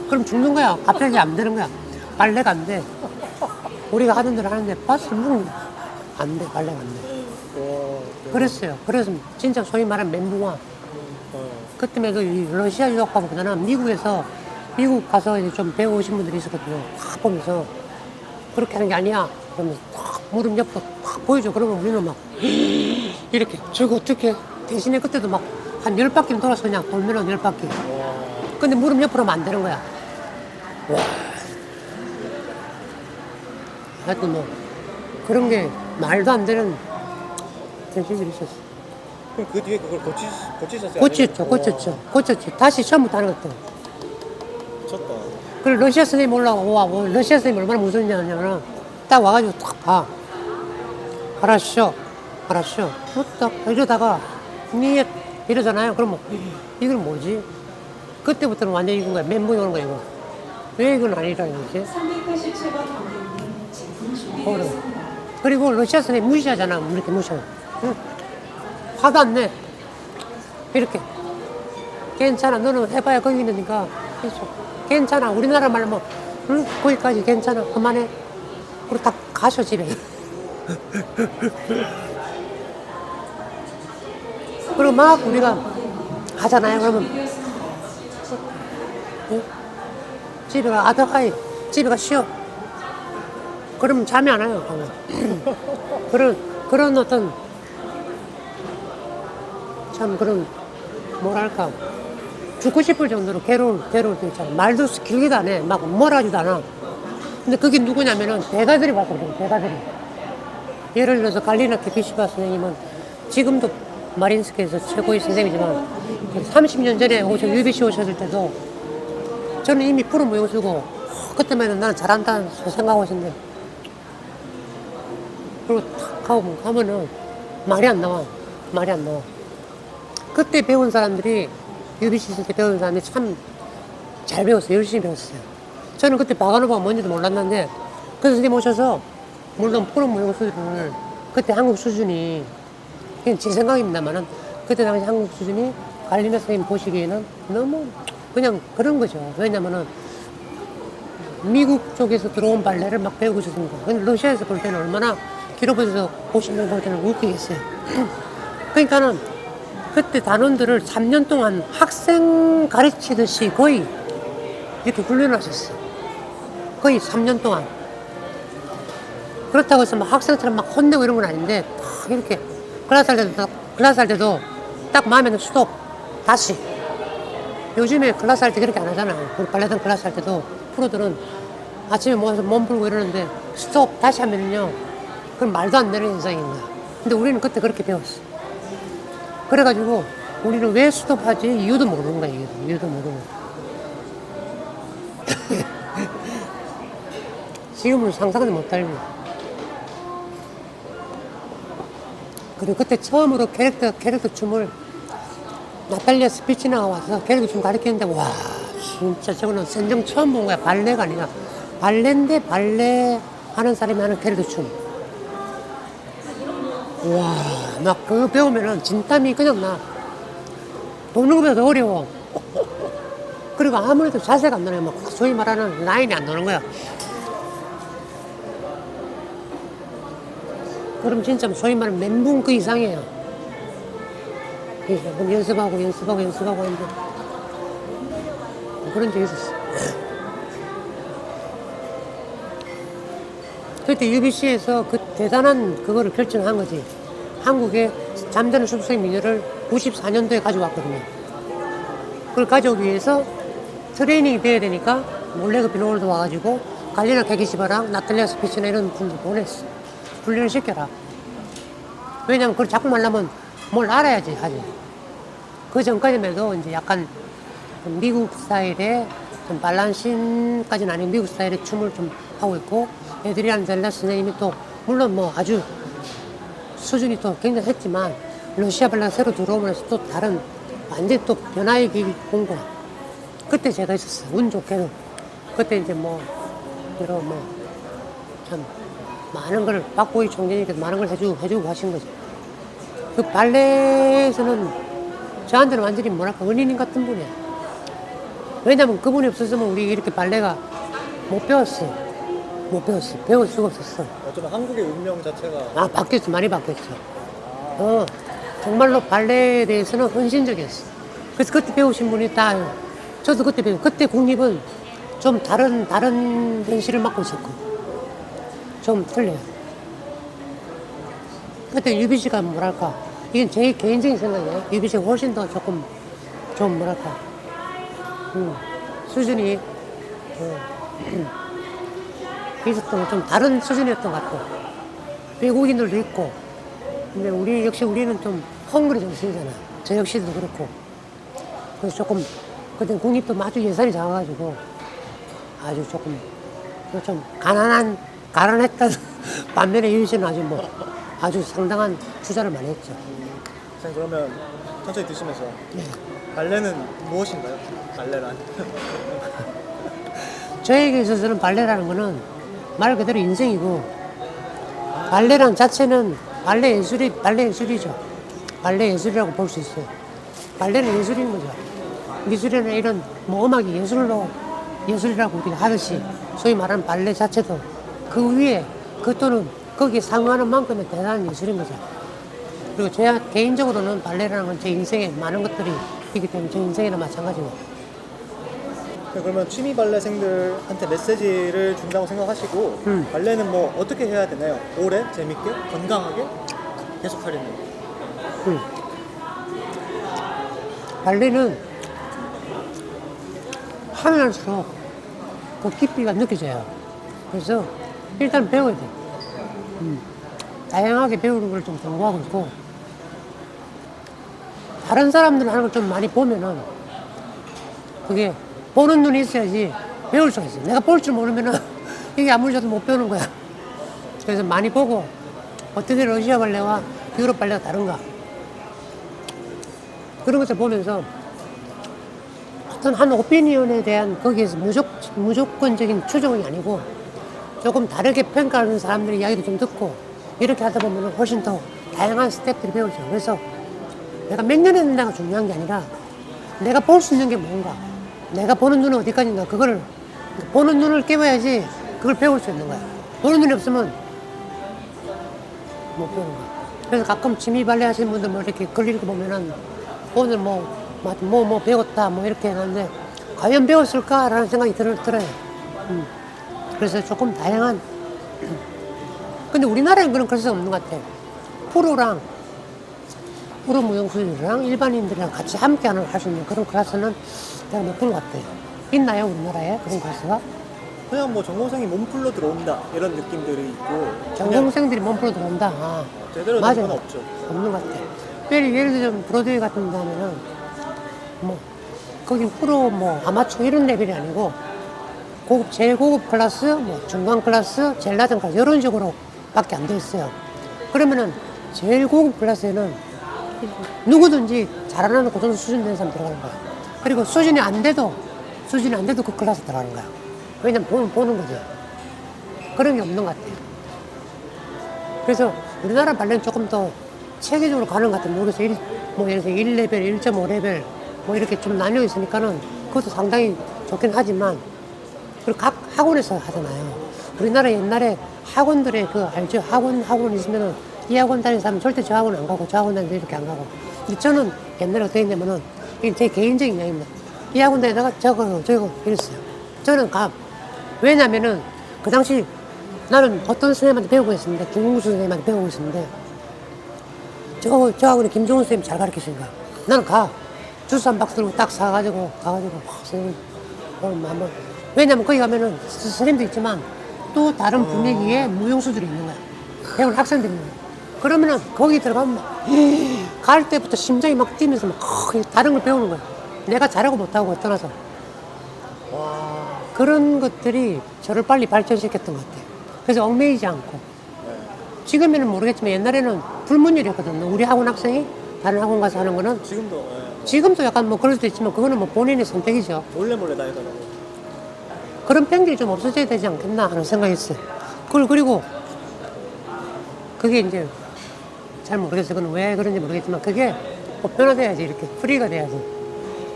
그럼 죽는 거야. 갑자기 안 되는 거야. 발레가 안 돼. 우리가 하던 대로 하는데 바스 무릎 안 돼. 발레가 안 돼. 그랬어요. 그래서 진짜 소위 말하는 멘붕아. 그때에도 이 러시아 유학하고보다는 미국 가서 이제 좀 배우신 분들이 있었거든요. 탁 보면서 그렇게 하는 게 아니야. 그러면서 탁 무릎 옆으로 탁 보여줘. 그러면 우리는 막 이렇게 저거 어떻게 대신에 그때도 막 한 10바퀴는 돌아서 그냥 돌면은 10바퀴. 근데 무릎 옆으로 하면 안 되는 거야. 와. 하여튼 뭐 그런 게 말도 안 되는 현실들이 있었어. 그럼 그 뒤에 그걸 고치셨어요? 고쳤죠. 다시 처음부터 하는 것도. 미쳤다. 그리고 러시아 선생님 올라와. 러시아 선생님 얼마나 무섭냐면 딱 와가지고 딱 봐. 알았쇼. 딱 이러다가 니 이러잖아요. 그러면 이건 뭐지? 그때부터는 완전히 이건 거야. 멘붕이 오는 거야 이거. 왜 이건 아니라 이거지? 그리고 러시아 선생님 무시하잖아. 이렇게 무시하고. 응. 화도 안 내. 이렇게. 괜찮아. 너는 해봐야 거기 있으니까. 괜찮아. 우리나라 말로 응? 거기까지 괜찮아. 그만해. 그리고 다 가셔 집에. 그리고 막 우리가 하잖아요. 그러면 응? 집에 가. 아들아이 집에 가 쉬어. 그러면 잠이 안 와요. 그런 어떤 참 그런 뭐랄까 죽고 싶을 정도로 괴로울 때 있잖아. 말도 길게도 안 해. 막 뭐라지도 않아. 근데 그게 누구냐면은 대가들이 왔거든. 대가들이. 예를 들어서 갈리나 케피시바 선생님은 지금도 마린스크에서 최고의 선생님이지만 30년 전에 UBC 오셨을 때도 저는 이미 프로 무용수고 그때만 해도 나는 잘한다는 생각하고 있었는데 그리고 탁 가면은 말이 안 나와. 그때 배운 사람들이 UBC 있을 때 배운 사람들이 참 잘 배웠어요. 열심히 배웠어요. 저는 그때 바가노바가 뭔지도 몰랐는데 그 선생님 오셔서 물론 프로 무용수들을 그때 한국 수준이 그냥 제 생각입니다만은 그때 당시 한국 수준이 갈리나 선생님 보시기에는 너무 그냥 그런 거죠. 왜냐면은 미국 쪽에서 들어온 발레를 막 배우고 있었습니다. 근데 러시아에서 볼 때는 얼마나 기록에서 50년 볼 때는 웃기겠어요. 그러니까는 그때 단원들을 3년 동안 학생 가르치듯이 거의 이렇게 훈련을 하셨어요. 거의 3년 동안. 그렇다고 해서 막 학생처럼 막 혼내고 이런 건 아닌데 딱 이렇게 클래스 할 때도 딱 마음에 는 스톱 다시. 요즘에 클래스 할 때 그렇게 안 하잖아요. 우리 발레단 클래스 할 때도 프로들은 아침에 모아서 몸 풀고 이러는데 스톱 다시 하면은요 그건 말도 안 되는 현상인 거야. 근데 우리는 그때 그렇게 배웠어. 그래가지고 우리는 왜 스톱하지? 이유도 모르는 거야, 이유도 모르고. 지금은 상상도 못하고. 그리고 그때 처음으로 캐릭터 춤을 나탈리아 스피치나가 와서 캐릭터 춤 가르치는데, 와, 진짜 저거는 생전 처음 본 거야. 발레가 아니라. 발레인데 발레 하는 사람이 하는 캐릭터 춤. 와, 막 그거 배우면은 진땀이 그냥 나. 도는 것보다 더 어려워. 그리고 아무래도 자세가 안 나네. 막 소위 말하는 라인이 안 나는 거야. 그럼 진짜 소위 말하는 멘붕 그 이상이에요. 그럼 연습하고 하는데 그런 적이 있었어. 그때 UBC에서 그 대단한 그거를 결정한 거지. 한국에 잠자는 숲속 미녀를 94년도에 가져왔거든요. 그걸 가져오기 위해서 트레이닝이 돼야 되니까 몰래 그 비노울도 와가지고 갈리나 케기시바랑 나탈리아 스피치나 이런 분들 보냈어. 훈련을 시켜라. 왜냐면 그걸 자꾸 하려면 뭘 알아야지 하지. 그 전까지만 해도 이제 약간 미국 스타일의 좀 발란신까지는 아닌 미국 스타일의 춤을 좀 하고 있고, 에드리안 델라 선생님이 또 물론 뭐 아주 수준이 또 굉장했지만 러시아 발레가 새로 들어오면서 또 다른 완전 또 변화의 길을 본 거야. 그때 제가 있었어요. 운 좋게는. 그때 이제 뭐 여러 참 많은 걸 박보희 총재님께서 많은 걸 해주고 하신 거죠. 그 발레에서는 저한테는 완전히 뭐랄까 은인님 같은 분이에요. 왜냐면 그분이 없었으면 우리 이렇게 발레가 못 배웠어. 배울 수가 없었어. 어쩌면 한국의 운명 자체가 바뀌었어. 많이 바뀌었어. 정말로 발레에 대해서는 헌신적이었어. 그래서 그때 배우신 분이 다, 저도 그때 배웠어요. 그때 국립은 좀 다른 현실을 맡고 있었고, 좀 틀려요. 그때 UBC가 뭐랄까, 이건 제 개인적인 생각이에요. UBC가 훨씬 더 조금, 좀 뭐랄까, 수준이, 있었던 좀 다른 수준이었던 것 같고, 외국인들도 있고, 근데 우리는 좀 헝그리 정신이잖아. 저 역시도 그렇고. 그래서 조금, 그때 국립도 아주 예산이 작아가지고, 아주 조금, 좀 가난했던 반면에 UBC는 아주 상당한 투자를 많이 했죠. 선생님, 그러면 천천히 드시면서 발레는 무엇인가요? 발레란? 저에게 있어서는 발레라는 거는 말 그대로 인생이고, 발레란 자체는 발레 예술이죠. 발레 예술이라고 볼 수 있어요. 발레는 예술인 거죠. 미술이나 이런 뭐 음악이 예술이라고 우리가 하듯이 소위 말하는 발레 자체도 그 위에 또는 거기에 상응하는 만큼의 대단한 예술인 거죠. 그리고 제가 개인적으로는 발레라는 건 제 인생에 많은 것들이 있기 때문에 제 인생이나 마찬가지고. 그러면 취미 발레생들한테 메시지를 준다고 생각하시고 발레는 뭐 어떻게 해야 되나요? 오래, 재밌게, 건강하게 계속 하려면? 발레는 하면 할수록 그 깊이가 느껴져요. 그래서 일단 배워야 돼. 다양하게 배우는 걸 좀 공부하고 있고, 다른 사람들 하는 걸 좀 많이 보면은 그게 보는 눈이 있어야지 배울 수가 있어요. 내가 볼 줄 모르면은 이게 아무리 줘도 못 배우는 거야. 그래서 많이 보고 어떻게 러시아 발레와 유럽 발레가 다른가 그런 것을 보면서 어떤 한 오피니언에 대한 거기에서 무조건적인 추종이 아니고 조금 다르게 평가하는 사람들의 이야기도 좀 듣고 이렇게 하다 보면 훨씬 더 다양한 스텝들이 배우죠. 그래서 내가 몇 년 했는가가 중요한 게 아니라 내가 볼 수 있는 게 뭔가, 내가 보는 눈은 어디까지인가, 그걸 보는 눈을 깨워야지 그걸 배울 수 있는 거야. 보는 눈이 없으면 못 배우는 거야. 그래서 가끔 취미 발레 하시는 분들 뭐 이렇게 글 읽고 보면은 오늘 뭐 배웠다 뭐 이렇게 하는데 과연 배웠을까라는 생각이 들어요. 그래서 조금 다양한. 근데 우리나라에는 그런 클래스가 없는 것 같아. 프로 무용수들이랑 일반인들이랑 같이 함께 할 수 있는 그런 클래스는 내가 못 본 것 같아요. 있나요, 우리나라에 그런 클래스가? 그냥 뭐 전공생이 몸풀러 들어온다 이런 느낌들이 있고 그냥 전공생들이 몸풀어 들어온다. 아, 제대로 맞아요. 된 건 없죠. 없는 것 같아. 예를 들면 브로드웨이 같은 데 하면은 뭐 거긴 프로 뭐 아마추어 이런 레벨이 아니고 고급 제일 고급 클래스, 뭐 중간 클래스, 제일 낮은 클래스 이런 식으로밖에 안 돼 있어요. 그러면은 제일 고급 클래스에는 누구든지 잘하는 그 정도 수준 되는 사람 들어가는 거야. 그리고 수준이 안 돼도 그 클래스 들어가는 거야. 왜냐면 보는 거죠. 그런 게 없는 것 같아요. 그래서 우리나라 발레는 조금 더 체계적으로 가는 것 같아요. 그래서 뭐 예를 들어서 1레벨, 1.5레벨 뭐 이렇게 좀 나뉘어 있으니까는 그것도 상당히 좋긴 하지만 그리고 각 학원에서 하잖아요. 우리나라 옛날에 학원들의 그 알죠? 학원 있으면은 이 학원 다니는 사람은 절대 저 학원 안 가고 저 학원 다니는 이렇게 안 가고. 근데 저는 옛날에 어떻게 했냐면은 이게 제 개인적인 이야기입니다. 이 학원 다니다가 저거 이랬어요. 저는 왜냐면은 그 당시 나는 어떤 선생님한테 배우고 있었는데 김웅수 선생님한테 배우고 있었는데 저 학원에 김종훈 선생님이 잘 가르치시는 거야. 나는 주스 한 박스 들고 딱 사가지고 선생님 오늘 한번 왜냐면 거기 가면은 선생님도 있지만 또 다른 분위기의 무용수들이 있는 거야. 배우는 학생들이 있는 거야. 그러면은 거기 들어가면 갈 때부터 심장이 막 뛰면서 막 다른 걸 배우는 거야. 내가 잘하고 못하고 떠나서 그런 것들이 저를 빨리 발전시켰던 것 같아요. 그래서 얽매이지 않고 지금에는 모르겠지만 옛날에는 불문율이었거든요. 우리 학원 학생이 다른 학원 가서 하는 거는 지금도 약간 뭐 그럴 수도 있지만 그거는 뭐 본인의 선택이죠. 몰래 다니더라고. 그런 편견이 좀 없어져야 되지 않겠나 하는 생각이 있어요. 그리고 그게 이제 잘 모르겠어요. 그건 왜 그런지 모르겠지만 그게 보편화돼야지 이렇게 프리가 돼야지.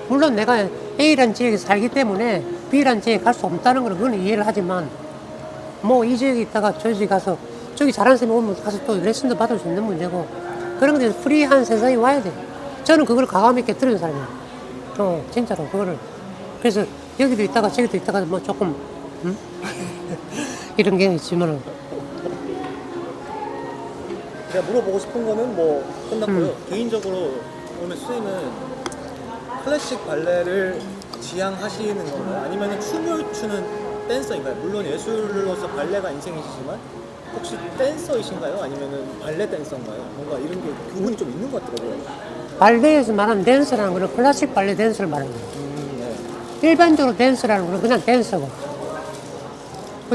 물론 내가 A라는 지역에 살기 때문에 B라는 지역에 갈 수 없다는 건 그건 이해를 하지만 뭐 이 지역에 있다가 저 지역에 가서 저기 잘하는 선생님 오면 가서 또 레슨도 받을 수 있는 문제고 그런 것에 대해서 프리한 세상이 와야 돼. 저는 그걸 과감 있게 들은 사람이에요. 진짜로 그거를. 그래서 여기도 있다가 저기도 있다가 뭐 조금 이런 게 있지만은 제가 물어보고 싶은 거는 뭐 끝났고요. 개인적으로 오늘 선생님은 클래식 발레를 지향하시는 건가요? 아니면 춤을 추는 댄서인가요? 물론 예술로서 발레가 인생이시지만 혹시 댄서이신가요? 아니면 발레 댄서인가요? 뭔가 이런 게 교훈이 좀 있는 것 같더라고요. 발레에서 말하는 댄스라는 거는 클래식 발레 댄스를 말하는 거예요. 네. 일반적으로 댄스라는 거는 그냥 댄스고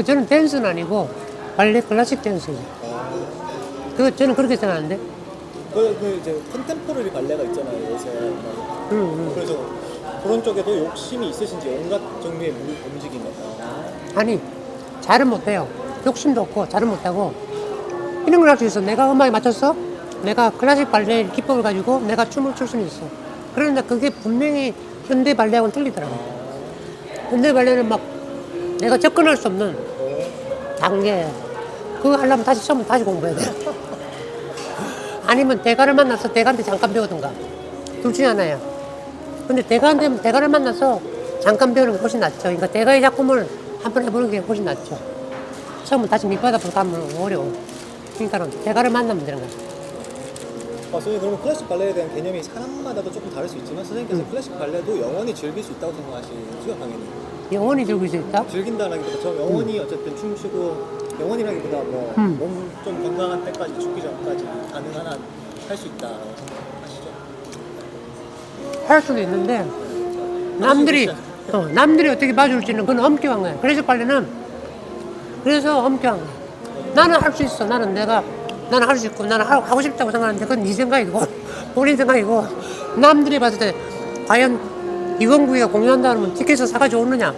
저는 댄스는 아니고 발레 클래식 댄스죠. 저는 그렇게 생각하는데 그 이제 컨템포러리 발레가 있잖아요 요새. 그래서 그런 쪽에도 욕심이 있으신지 온갖 종류의 움직임에. 아니 잘은 못해요. 욕심도 없고 잘은 못하고 이런 걸 할 수 있어. 내가 음악에 맞췄어. 내가 클래식 발레 기법을 가지고 내가 춤을 출 수는 있어. 그런데 그게 분명히 현대 발레하고는 틀리더라고. 현대 발레는 막 내가 접근할 수 없는 단계. 그거 하려면 처음부터 다시 공부해야 돼. 아니면 대가를 만나서 대가한테 잠깐 배우든가. 둘 중에 하나야. 근데 대가를 만나서 잠깐 배우는 게 훨씬 낫죠. 그러니까 대가의 작품을 한번 해보는 게 훨씬 낫죠. 처음부터 다시 밑바닥으로 가면 어려워. 그러니까 대가를 만나면 되는 거야. 선생님 그러면 클래식 발레에 대한 개념이 사람마다도 조금 다를 수 있지만 선생님께서 클래식 발레도 영원히 즐길 수 있다고 생각하시죠? 당연히. 영원히 즐길 수 있다? 즐긴다라기보다 저 영원히 어쨌든 춤추고 영원이라기보다 뭐 몸 좀 건강한 때까지 죽기 전까지 가능한 한 할 수 있다라고 생각하시죠? 할 수도 있는데 남들이 어떻게 봐줄지는 그건 엄격한 거야. 그래서 발레는 엄격한 거야. 나는 할 수 있어. 나는 할 수 있고 나는 하고 싶다고 생각하는데 그건 네 생각이고 본인 생각이고 남들이 봤을 때 과연 이원구이가 공연한다면 티켓을 사가지고 오느냐.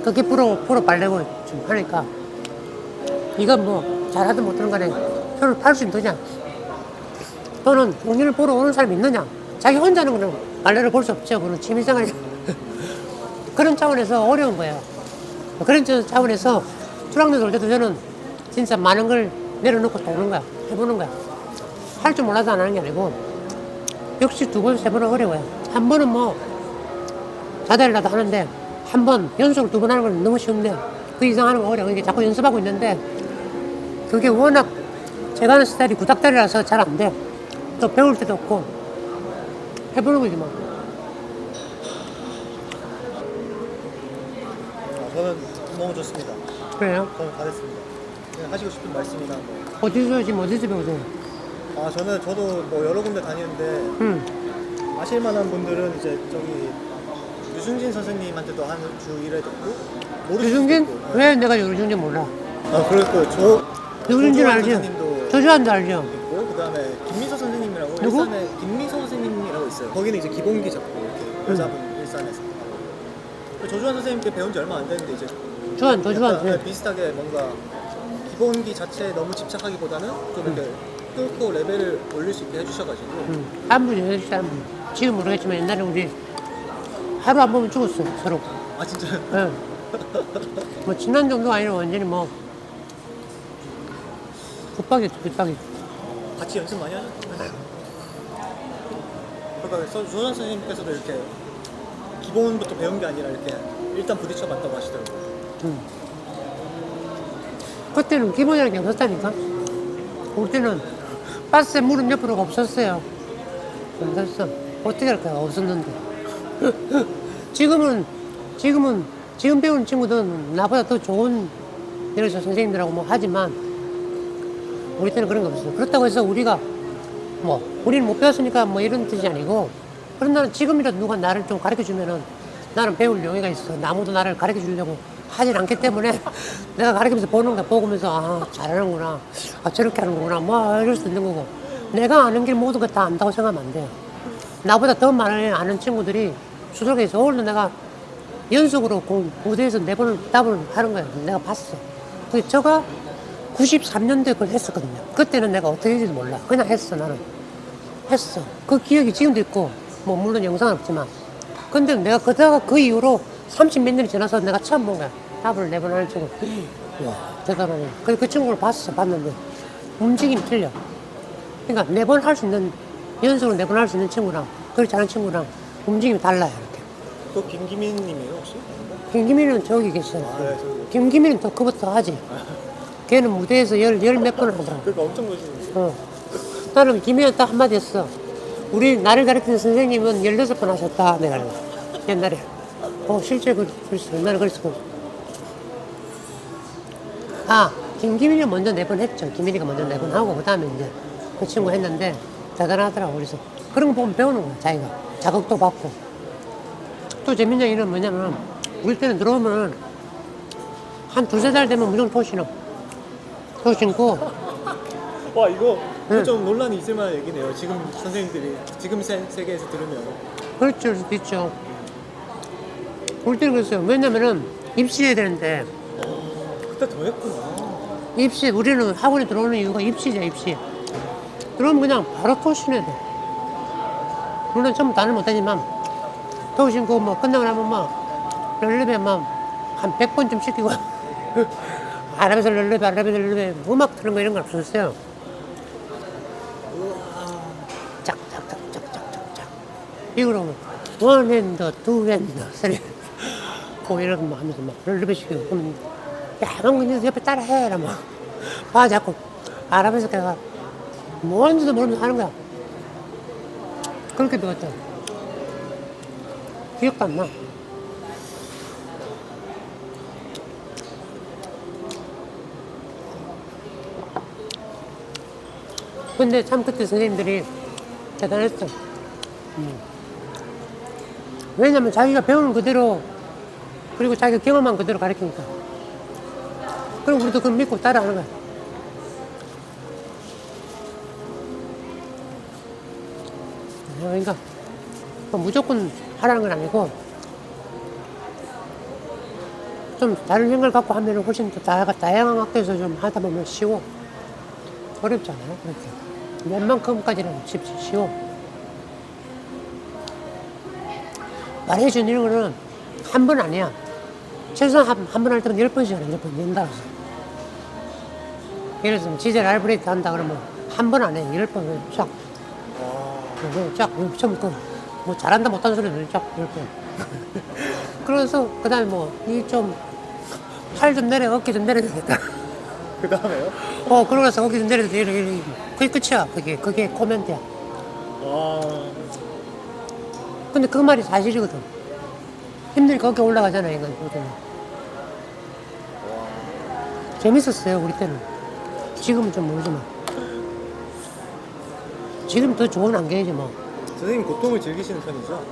그게 프로 발레고 좀 하니까 이건 뭐 잘하든 못하는 간에 표를 팔 수 있느냐 또는 공연을 보러 오는 사람이 있느냐. 자기 혼자는 그냥 발레를 볼 수 없죠. 그런 취미생활이 그런 차원에서 어려운 거예요. 그런 차원에서 수락료 돌 때도 저는 진짜 많은 걸 내려놓고 도는 거야. 해보는 거야. 할 줄 몰라서 안 하는 게 아니고 역시 2번, 3번은 어려워요. 한 번은 뭐 자달라도 하는데 한 번 연속으로 2번 하는 건 너무 쉬운데 그 이상 하는 건 어려워. 이게 자꾸 연습하고 있는데 그게 워낙 제가 하는 스타일이 구닥다리라서 잘 안 돼. 또 배울 때도 없고 해보는 거지 뭐. 저는 너무 좋습니다. 그래요? 저는 다 됐습니다. 그냥 하시고 싶은 말씀이나 뭐. 어디서 배우세요? 저도 뭐 여러 군데 다니는데 응. 아실 만한 분들은 이제 저기 유승진 선생님한테도 한 주 1회 듣고 모르실 수도 유승진? 있고. 왜 내가 유승진 몰라? 그리고 유승진 조주환 알죠? 선생님도 조주환도 알죠? 있고 그다음에 김미서 선생님이라고 누구? 일산에 김미서 선생님이라고 있어요. 거기는 이제 기본기 잡고 이렇게 여자분 일산에서. 조주환 선생님께 배운 지 얼마 안 됐는데 이제 조주환. 약간 비슷하게 뭔가 기본기 자체에 너무 집착하기보다는 좀 이렇게 뚫고 레벨을 올릴 수 있게 해주셔가지고 한 분이 진짜 한 분. 지금 모르겠지만 옛날에 우리 하루 안 보면 죽었어 서로. 진짜요? 응. 뭐 지난 정도가 아니라 완전히 뭐 붙박이. 같이 연습 많이 하셨죠? 그러니까 조주환 선생님께서도 이렇게 기본부터 배운 게 아니라 이렇게 일단 부딪혀 봤다고 하시더라고요. 그때는 기본이라는 게 없었다니까. 올 때는 바스에 무릎 옆으로가 없었어요. 없었어. 어떻게 할까요? 없었는데. 지금 배우는 친구들은 나보다 더 좋은 예를 들어서 선생님들하고 뭐 하지만 우리 때는 그런 게 없어요. 그렇다고 해서 우리가 우리는 못 배웠으니까 뭐 이런 뜻이 아니고 그런 나는 지금이라도 누가 나를 좀 가르쳐 주면은 나는 배울 용의가 있어. 아무도 나를 가르쳐 주려고 하진 않기 때문에 내가 가르치면서 보는 거 보면서 잘하는구나. 저렇게 하는 거구나. 뭐 이럴 수 있는 거고. 내가 아는 길 모든 거 다 안다고 생각하면 안 돼요. 나보다 더 많은 아는 친구들이 수석에 있어. 오늘도 내가 연속으로 무대에서 4번을 답을 하는 거예요. 내가 봤어. 저가 93년도에 그걸 했었거든요. 그때는 내가 어떻게 했는지도 몰라. 그냥 했어, 나는. 했어. 그 기억이 지금도 있고, 뭐, 물론 영상은 없지만. 근데 내가 그 이후로 30몇 년이 지나서 내가 처음 본 거야. 답을 4번 하는 친구. 와, 대단하네. 그 친구를 봤는데, 움직임이 틀려. 그러니까 4번 할 수 있는, 연속으로 4번 할 수 있는 친구랑, 그렇지 않은 친구랑 움직임이 달라요, 이렇게. 그 김기민님이에요 혹시? 김기민은 저기 계시잖아. 네, 저기. 김기민은 더 그것도 하지. 걔는 무대에서 열 몇 번을 하더라고. 그러니까 엄청 멋있는데. 나는 김희연 딱 한마디 했어. 나를 가르치는 선생님은 16번 하셨다. 내가 옛날에. 실제 그랬어. 옛날에 그랬어. 김기민이 먼저 4번 했죠. 김민이가 먼저 4번 하고, 그 다음에 이제 그 친구 했는데, 대단하더라고. 그래서 그런 거 보면 배우는 거야, 자기가. 자극도 받고. 또 재밌는 얘기는 뭐냐면, 우리 때는 들어오면, 한 2-3달 되면 무조건 토 신어. 토 신고, 와 이거 좀 논란이 있을 만한 얘기네요. 지금 선생님들이 지금 세계에서 들으면. 그럴 수도 있죠. 올 때는 그랬어요. 왜냐면은 입시해야 되는데, 그때 더 했구나. 우리는 학원에 들어오는 이유가 입시죠, 입시. 그러면 그냥 바로 토 신어야 돼. 물론 전부 다는 못하지만, 토 신고 뭐 끝나고 나면 막, 럴레베 한 100번쯤 시키고, 아랍에서 럴레베, 음악 트는 거 이런 건 없었어요. 짝짝짝짝짝짝짝. 이거로 원 핸드, 투 핸드, 쓰리. 이렇게 막 하면서 막 럴레베 시키고. 그러면 너 옆에 따라해. 이러면. 자꾸 아랍에서 걔가 뭔지도 모르면서 하는 거야. 그렇게 배웠죠. 기억도 안 나. 근데 참 그때 선생님들이 대단했어. 왜냐면 자기가 배우는 그대로, 그리고 자기가 경험한 그대로 가르치니까. 그럼 우리도 그걸 믿고 따라하는 거야. 그러니까 뭐 무조건 하라는 건 아니고, 좀 다른 생각을 갖고 하면 훨씬 더 다양한 학교에서 좀 하다 보면 쉬워. 어렵지 않아요, 그렇게. 웬만큼까지는 쉽지, 쉬워. 말해준 이런 거는 한 번 아니야. 최소한 한 번 할 때는 10번씩 하는 10번 연달아서. 예를 들면 지젤 알브레이트 한다 그러면 한 번 안 해. 10번 쫙. 쫙. 처음부터 뭐 잘한다 못하는 소리는 쫙 10번. 그래서 그 다음에 이 좀 팔 좀 내려, 어깨 좀 내려야 되겠다. 그 다음에요? 그러고서 어깨 좀 내려야 돼. 이렇게. 그게 끝이야. 그게 코멘트야. 근데 그 말이 사실이거든. 힘드니까 어깨 올라가잖아, 인간. 재밌었어요 우리 때는. 지금은 좀 모르지만 지금 더 좋은 환경이지 뭐. 선생님 고통을 즐기시는 편이죠?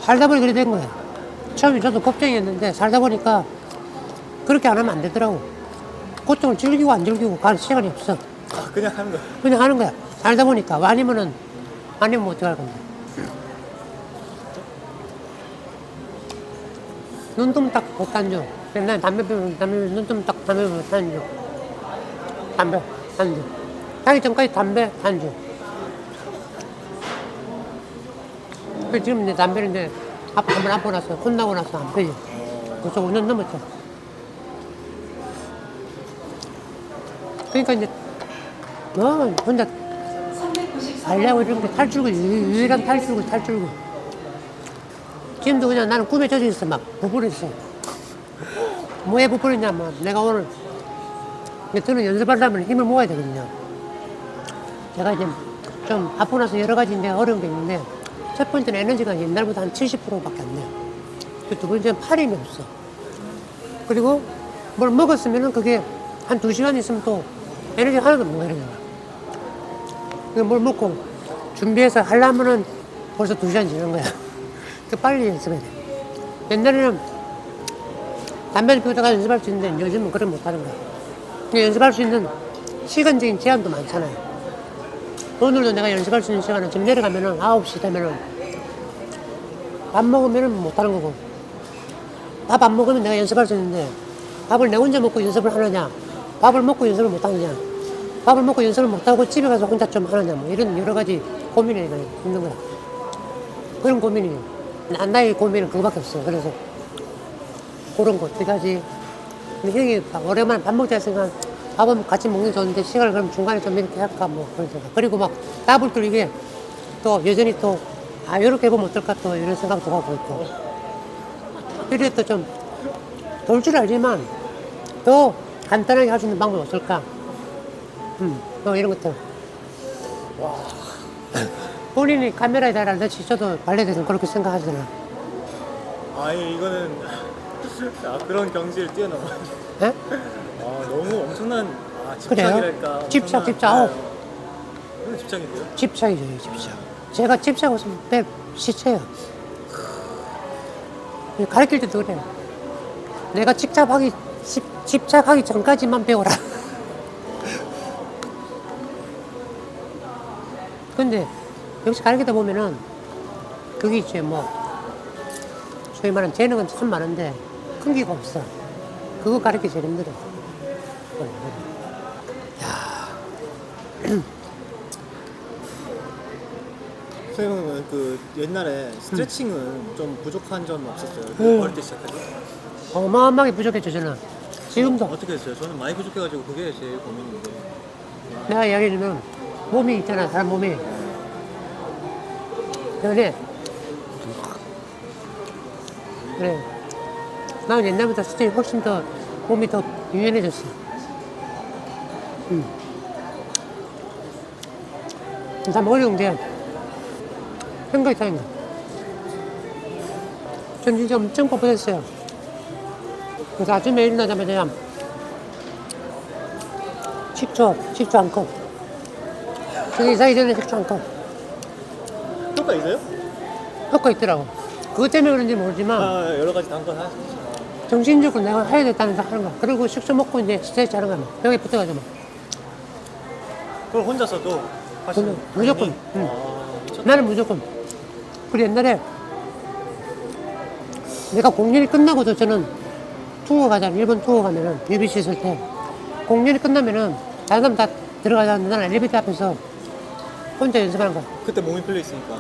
살다 보니 그래 된 거야. 처음에 저도 걱정이었는데 살다 보니까 그렇게 안 하면 안 되더라고. 고통을 즐기고 안 즐기고 갈 시간이 없어. 아, 그냥 하는 거예요. 그냥 하는 거야. 살다 보니까. 아니면 뭐 어떡할 건데. 눈좀 딱 못 단죠. 맨날 담배 피우면 눈좀 딱 담배 못 단죠. 담배 단죠. 자기 전까지 담배 단죠. 그 지금 이제 담배를 이제 한번 아프고 나서 혼나고 나서 안 피지. 벌써 5년 넘었죠. 그러니까 이제 너 혼자 달려고 이런 게 탈출구 유일한 탈출구. 지금도 그냥 나는 꿈에 젖어 있어. 막 부풀었어. 뭐에 부풀었냐면 내가 오늘 저는 연습하려면 힘을 모아야 되거든요. 제가 이제 좀 아프고 나서 여러 가지 이제 어려운 게 있는데 첫 번째는 에너지가 옛날보다 한 70%밖에 안 돼요. 두 번째는 팔 힘이 없어. 그리고 뭘 먹었으면은 그게 한 2시간 있으면 또 에너지 하나도 못 내려요. 뭘 먹고 준비해서 하려면은 벌써 2시간 지난 거야. 그 빨리 연습해야 돼. 옛날에는 담배를 피우다가 연습할 수 있는데 요즘은 그걸 못 하는 거야. 연습할 수 있는 시간적인 제한도 많잖아요. 오늘도 내가 연습할 수 있는 시간은 지금 내려가면은 9시 되면은 밥 먹으면은 못 하는 거고, 밥 안 먹으면 내가 연습할 수 있는데 밥을 내 혼자 먹고 연습을 하느냐, 밥을 먹고 연습을 못 하느냐, 밥을 먹고 연습을 못 하고 집에 가서 혼자 좀 하느냐, 뭐 이런 여러 가지 고민이 있는 거야. 그런 고민이, 나의 고민은 그거밖에 없어. 그래서 그런 거 어떻게 하지? 근데 형이 오랜만에 밥 먹자 했으니까 밥은 같이 먹는 게 좋은데 시간을 그럼 중간에 좀 이렇게 할까 뭐 그런 생각. 그리고 막 답을 뚫리게 또 여전히 또 이렇게 해보면 어떨까 또 이런 생각도 하고 있고. 그래 또 좀 돌 줄 알지만 더 간단하게 할 수 있는 방법이 없을까? 또 이런 것들. 와. 본인이 카메라에 달아듯이 저도 발레대는 그렇게 생각하잖아. 아니 이거는 그런 경지를 뛰어넘어. 예? 너무 엄청난 그래요? 집착이랄까. 집착. 이건 집착인데요? 집착이죠, 집착. 제가 집착 없으면 시체예요. 가르칠 때도 그래요. 내가 집착하기 전까지만 배워라. 근데 역시 가르치다 보면은 그게 있죠. 뭐 소위 말하는 재능은 참 많은데 큰 기가 없어. 그거 가르치기 제일 힘들어. 선생님은 그 옛날에 스트레칭은 좀 부족한 점 없었어요? 어릴 때 시작하죠? 어마어마하게 부족했죠, 저는. 지금도. 어떻게 했어요? 저는 많이 부족해가지고 그게 제일 고민인데. 내가 이야기해주면 몸이 있잖아, 사람 몸이. 그래. 나는 옛날보다 스트레칭이 훨씬 더 몸이 더 유연해졌어. 참 어려운 게 생각이 타는 거. 전 진짜 엄청 뻣뻣했어요. 그래서 아침에 일어나자마자 식초 한 컵. 저기 자기 전에 식초 한 컵. 효과 있어요? 효과 있더라고. 그것 때문에 그런지 모르지만 여러 가지 단건 하시죠. 정신적으로 내가 해야 됐다는 생각 하는 거야. 그리고 식초 먹고 이제 스트레치 하는 거야. 벽에 붙어가지고. 그걸 혼자서도 하시는 무조건. 분이? 나는 무조건. 그리고 옛날에 내가 공연이 끝나고도 저는 투어 가잖아. 일본 투어 가면은 UBC 있을 때 공연이 끝나면은 다른 사람 다 들어가자는데 나는 엘리베이터 앞에서 혼자 연습하는 거야. 그때 몸이 풀려 있으니까.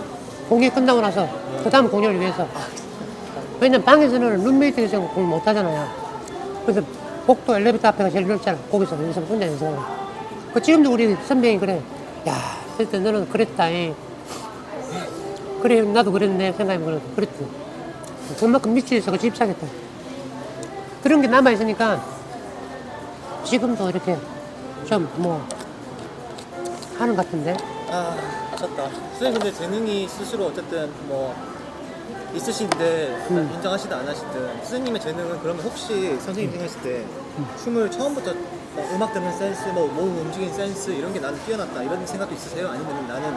공연이 끝나고 나서 그 다음 공연을 위해서. 왜냐면 방에서는 룸메이트가 있어서 공연 못 하잖아요. 그래서 복도 엘리베이터 앞에가 제일 넓잖아. 거기서 혼자 연습하는 거야. 지금도 우리 선배님 그래. 야, 그때 너는 그랬다. 그래, 나도 그랬네. 생각해보면 그랬지. 그만큼 미치겠어. 그 집착했다. 그런 게 남아있으니까 지금도 이렇게 좀 뭐 하는 것 같은데. 미쳤다. 선생님 근데 재능이 스스로 어쨌든 뭐 있으신데 인정하시든 안 하시든 스승님의 재능은 그러면 혹시 선생님 생각했을 때 춤을 처음부터 음악 듣는 센스, 몸 움직이는 센스 이런 게 나는 뛰어났다 이런 생각도 있으세요? 아니면 나는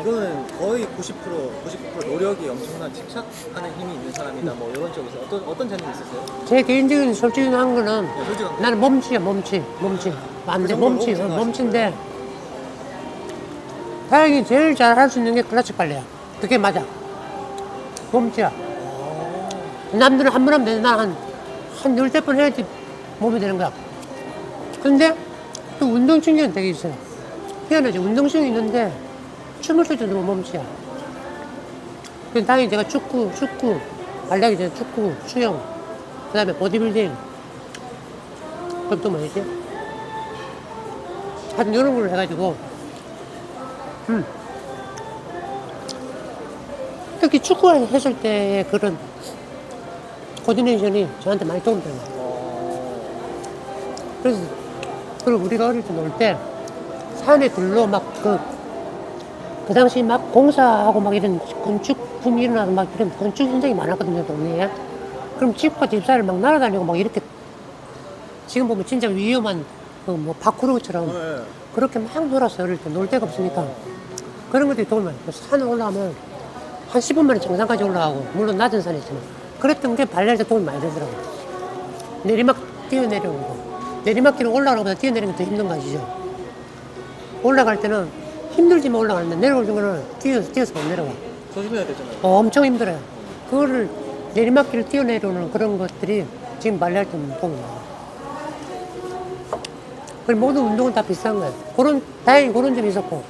이거는 거의 99% 노력이 엄청난 집착하는 힘이 있는 사람이다 뭐 이런 쪽에서 어떤 재능이 있으세요? 제 개인적인 솔직한 거는 네, 솔직한 거. 나는 몸치야, 몸치. 안 돼, 정도로 몸치. 생각하시고요. 몸치인데 다행히 제일 잘 할 수 있는 게 클래식 발레야. 그게 맞아. 몸치야. 남들은 한 번 하면 되는데 난한 10번 해야지 몸이 되는 거야. 근데 또 운동신경이 되게 있어요. 희한하지. 운동신경이 있는데 춤을 출 때도 몸치야. 그래서 다행히 제가 축구, 발레하기 전에 축구, 수영, 그 다음에 보디빌딩, 그럼 또 뭐였지? 하여튼 이런 걸 해가지고, 특히 축구 했을 때의 그런 코디네이션이 저한테 많이 도움이 되는 거예요. 그래서, 그리고 우리가 어릴 때 놀 때, 산에 들러 막 그 당시 막 공사하고 막 이런 건축품이 일어나서 막 이런 건축 현장이 많았거든요, 동네에. 그럼 집과 집사를 막 날아다니고 막 이렇게 지금 보면 진짜 위험한 그 뭐 파쿠르처럼 네. 그렇게 막 놀았어요, 어릴 때. 놀 데가 없으니까. 그런 것들이 도움이 많이 돼요. 산에 올라가면 한 10분 만에 정상까지 올라가고, 물론 낮은 산이 있지만. 그랬던 게 발레할 때 도움이 많이 되더라고요. 내리막 뛰어내려오는 거. 내리막길을 올라가는 것보다 뛰어내리는 게 더 힘든 거 아시죠? 올라갈 때는 힘들지만 올라가는데 내려올 때는 뛰어서 못 내려가. 조심해야 되잖아요. 엄청 힘들어요. 그거를 내리막길을 뛰어내려오는 그런 것들이 지금 발레할 때는 도움이 많아요. 그리고 모든 운동은 다 비슷한 거예요. 다행히 그런 점이 있었고.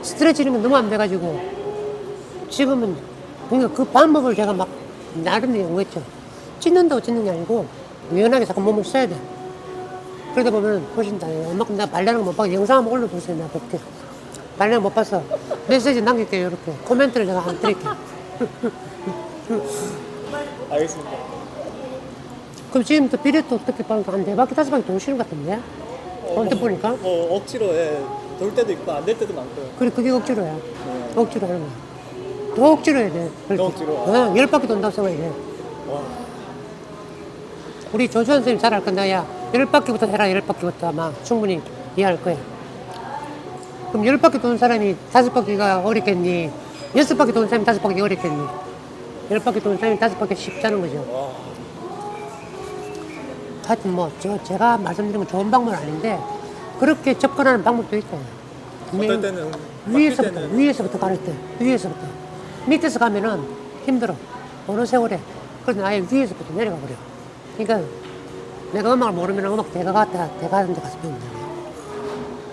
스트레치는 너무 안 돼가지고 지금은 그러니까 그 방법을 제가 막 나름대로 연구했죠. 찢는다고 찢는 게 아니고 유연하게 자꾸 몸을 써야 돼. 그러다 보면 훨씬 다해요. 엄마큼 나 발레하는 거 못 봐서 영상 한번 올려보세요. 내가 볼게. 발레하는 거 못 봐서 메시지 남길게요. 이렇게 코멘트를 제가 한번 드릴게요. 알겠습니다. 그럼 지금부터 비례도 어떻게 빠니까 한 4바퀴 5바퀴 도시는 것 같은데? 언뜻 보니까? 억지로 돌 때도 있고 안 될 때도 많고요. 그래, 그게 억지로야. 억지로 하는 거야. 더 억지로 해야 돼. 더 억지로? 10바퀴 돈다고 생각해. 와. 우리 조주환 선생님 잘 알 건데, 야, 10바퀴부터 해라, 10바퀴부터 아마 충분히 이해할 거야. 그럼 10바퀴 도는 사람이 5바퀴가 어렵겠니? 6바퀴 도는 사람이 5바퀴가 어렵겠니? 10바퀴 도는 사람이 5바퀴 쉽다는 거죠. 하여튼 뭐, 제가 말씀드린 건 좋은 방법은 아닌데, 그렇게 접근하는 방법도 있어요. 어떨 때는 위에서부터 가를 때, 위에서부터. 밑에서 가면은 힘들어. 어느 세월에. 그래서 아예 위에서부터 내려가 버려. 그러니까 내가 음악을 모르면 음악 대가하는 데 가서 배우면 돼.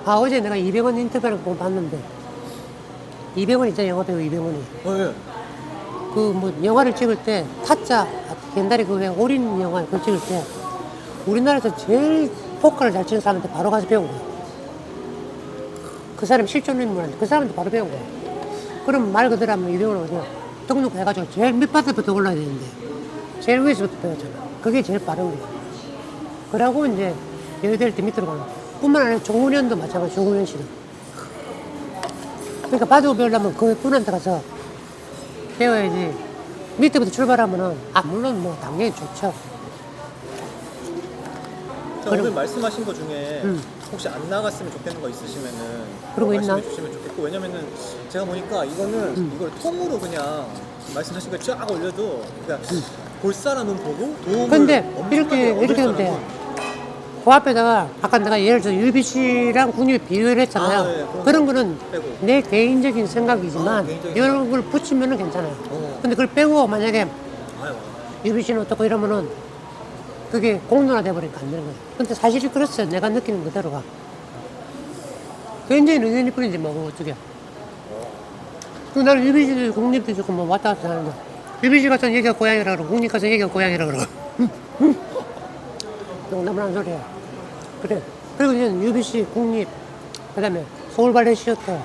아, 어제 내가 이병헌 인터뷰를 봤는데, 이병헌 있잖아, 영화배우 이병헌이. 네. 그 뭐 영화를 찍을 때 타짜 옛날에 그 왜 올인 영화 그걸 찍을 때 우리나라에서 제일 포커를 잘 치는 사람한테 바로 가서 배운 거야. 그 사람이 실존 인물한테 그 사람한테 바로 배운 거야. 그럼 말 그대로 하면 이병헌은 어디야? 등록해가지고 제일 밑바닥부터 올라야 되는데 제일 위에서부터 배웠잖아. 그게 제일 빠른 거야. 그러고 이제 여의될 때 밑으로 가는 거야. 뿐만 아니라 종훈현도 마찬가지. 종훈현 씨도. 그러니까 바둑 배우려면 그 분한테 가서 배워야지. 밑에부터 출발하면은 물론 뭐 당연히 좋죠. 자, 오늘 말씀하신 거 중에 혹시 안 나갔으면 좋겠는 거 있으시면은 그런 거 있나? 말씀해 주시면 좋겠고, 왜냐면은 제가 보니까 이거는 이걸 통으로 그냥 말씀하신 거 쫙 올려도 그냥 볼 사람은 보고 도움을 근데 엄청나게 얻을 이렇게 하면 돼. 사람은 그 앞에다가 아까 내가 예를 들어 UBC랑 국립 비교를 했잖아요. 아, 네, 그런 거는 빼고. 내 개인적인 생각이지만 개인적인 이런 걸 붙이면은 괜찮아요. 근데 그걸 빼고 만약에 아유, UBC는 어떻고 이러면은 그게 공론화 돼버리니까 안 되는 거예요. 근데 사실이 그렇어요. 내가 느끼는 그대로가. 개인적인 의견일 뿐이지 뭐 어떻게. 그리고 나는 UBC도 국립도 좋고 뭐 왔다 갔다 하는데 UBC 가서 얘기가 고향이라 그러고 국립 가서 얘기가 고향이라 그러고 농담을 한 소리야. 그래. 그리고 이제 UBC, 국립, 그 다음에 서울발레 시어터,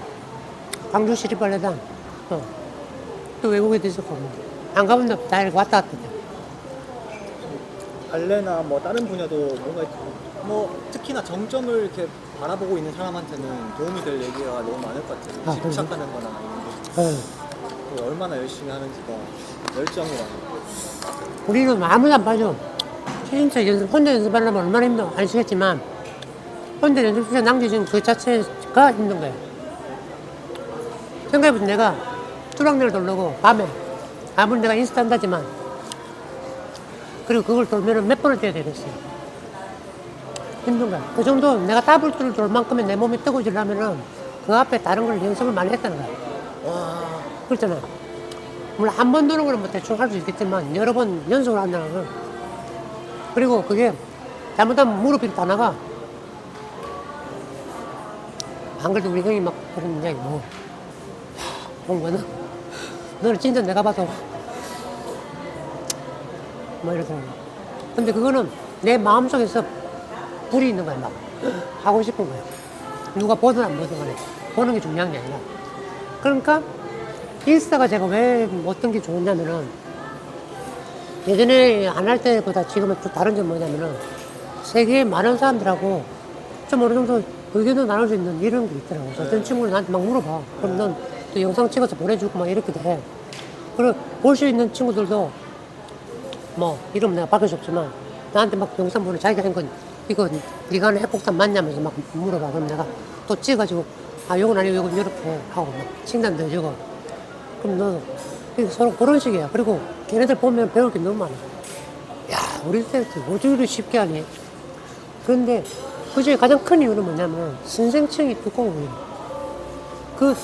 광주시립발레단, 또 외국에도 있었고, 안 가본 데 다 왔다 갔다 돼. 발레나 뭐 다른 분야도 뭔가 뭐 특히나 정점을 이렇게 바라보고 있는 사람한테는 도움이 될 얘기가 너무 많을 것 같아요. 아, 집착하는 거나 이런 게. 또 얼마나 열심히 하는지가 열정이라. 우리는 아무도 안 봐줘. 진짜 혼자 연습하려면 얼마나 힘들어 아시겠지만 혼자 연습 시간 낭비진 그 자체가 힘든 거예요. 생각해보면 내가 뚜락내를 돌려고 밤에 아무리 내가 인스타 한다지만 그리고 그걸 돌면은 몇 번을 뛰어야 되겠어요. 힘든 거야. 그 정도 내가 더블 돌 만큼의 내 몸이 뜨거워지려면은 그 앞에 다른 걸 연습을 많이 했다는 거야. 와, 그렇잖아. 물론 한 번 도는 거는 뭐 대충 할 수 있겠지만 여러 번 연습을 한다는 거. 그리고 그게 잘못하면 무릎이 다 나가. 안 그래도 우리 형이 막 그러는데 뭐 뭔가는 너는 진짜 내가 봐도 뭐 이러더라고. 근데 그거는 내 마음속에서 불이 있는 거야. 막 하고 싶은 거야. 누가 보든 안 보든 간에 보는 게 중요한 게 아니라. 그러니까 인스타가 제가 왜 어떤 게 좋냐면은 예전에 안 할 때보다 지금은 또 다른 점이 뭐냐면은 세계의 많은 사람들하고 좀 어느 정도 의견을 나눌 수 있는 이런 게 있더라고. 어떤 친구는 나한테 막 물어봐. 그럼 넌 또 영상 찍어서 보내주고 막 이렇게도 해. 그리고 볼 수 있는 친구들도 뭐 이름 내가 밝힐 수 없지만 나한테 막 영상 보내 자기가 한 건 이거 네가 하는 핵폭탄 맞냐면서 막 물어봐. 그럼 내가 또 찍어가지고 아 요건 아니고 요건 이렇게 하고 막 칭찬도 해주고. 그럼 너 서로 그런 식이야. 그리고 걔네들 보면 배울 게 너무 많아. 야 우리 때 어떻게 이렇게 쉽게 하니? 그런데 그 중에 가장 큰 이유는 뭐냐면 선생층이 두꺼워요. 그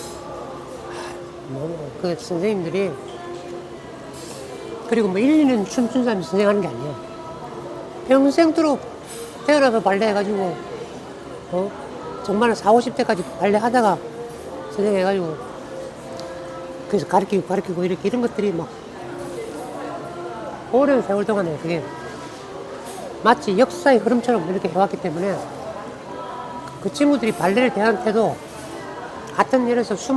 선생님들이 그리고 뭐 1, 2년 춤춘 사람이 선생하는 게 아니야. 평생도록 태어나서 발레 해가지고 정말 40, 50대까지 발레 하다가 선생해가지고 그래서 가르치고 이렇게 이런 것들이 막 오랜 세월 동안에 그게 마치 역사의 흐름처럼 이렇게 해왔기 때문에 그 친구들이 발레를 대한 태도 같은 예에서 20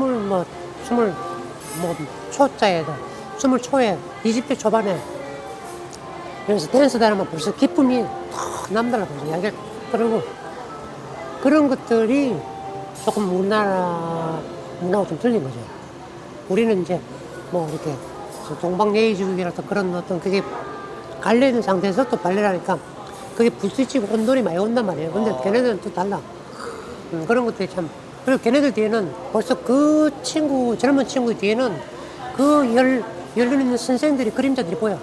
초자에도 20 초에 20대 초반에 그래서 댄스 다르면 벌써 기쁨이 더 남달라 벌써 이야기를 그러고 그런 것들이 조금 문화하고 좀 틀린 거죠. 우리는 이제 뭐 이렇게 동방예의주의라서 그런 어떤 그게 갈려있는 상태에서 또 발레를 하니까 그게 불스치고 혼돈이 많이 온단 말이에요. 근데 걔네들은 또 달라. 그런 것들이 참. 그리고 걔네들 뒤에는 벌써 그 젊은 친구 뒤에는 그 열려있는 선생들이 그림자들이 보여.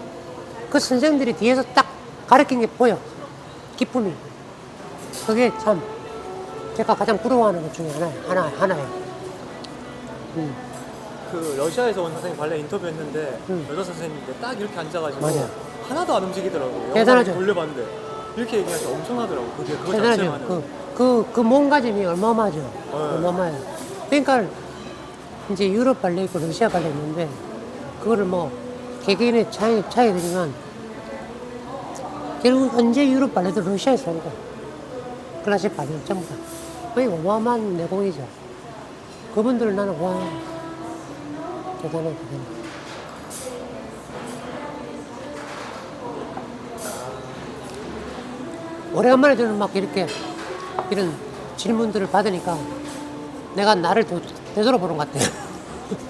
그 선생들이 뒤에서 딱 가르친 게 보여. 기쁨이. 그게 참 제가 가장 부러워하는 것 중에 하나예요. 그 러시아에서 온 선생님 발레 인터뷰했는데 여자 선생님인데 딱 이렇게 앉아가지고 맞아요. 하나도 안 움직이더라고요. 대단하죠. 영상을 돌려봤는데 이렇게 얘기하니까 엄청나더라고. 그거 대단하죠. 자체만은. 그 몸가짐이 어마어마하죠. 네. 어마어마해요. 그러니까 이제 유럽 발레 있고 러시아 발레 있는데 그거를 뭐 개개인의 차이들이면 결국 현재 유럽 발레도 러시아에서 온 거예요. 클래식 발레 전부 다. 거의 어마어마한 내공이죠. 그분들을 나는 와 대단해. 오래간만에 저는 막 이렇게 이런 질문들을 받으니까 내가 나를 되돌아보는 것 같아요.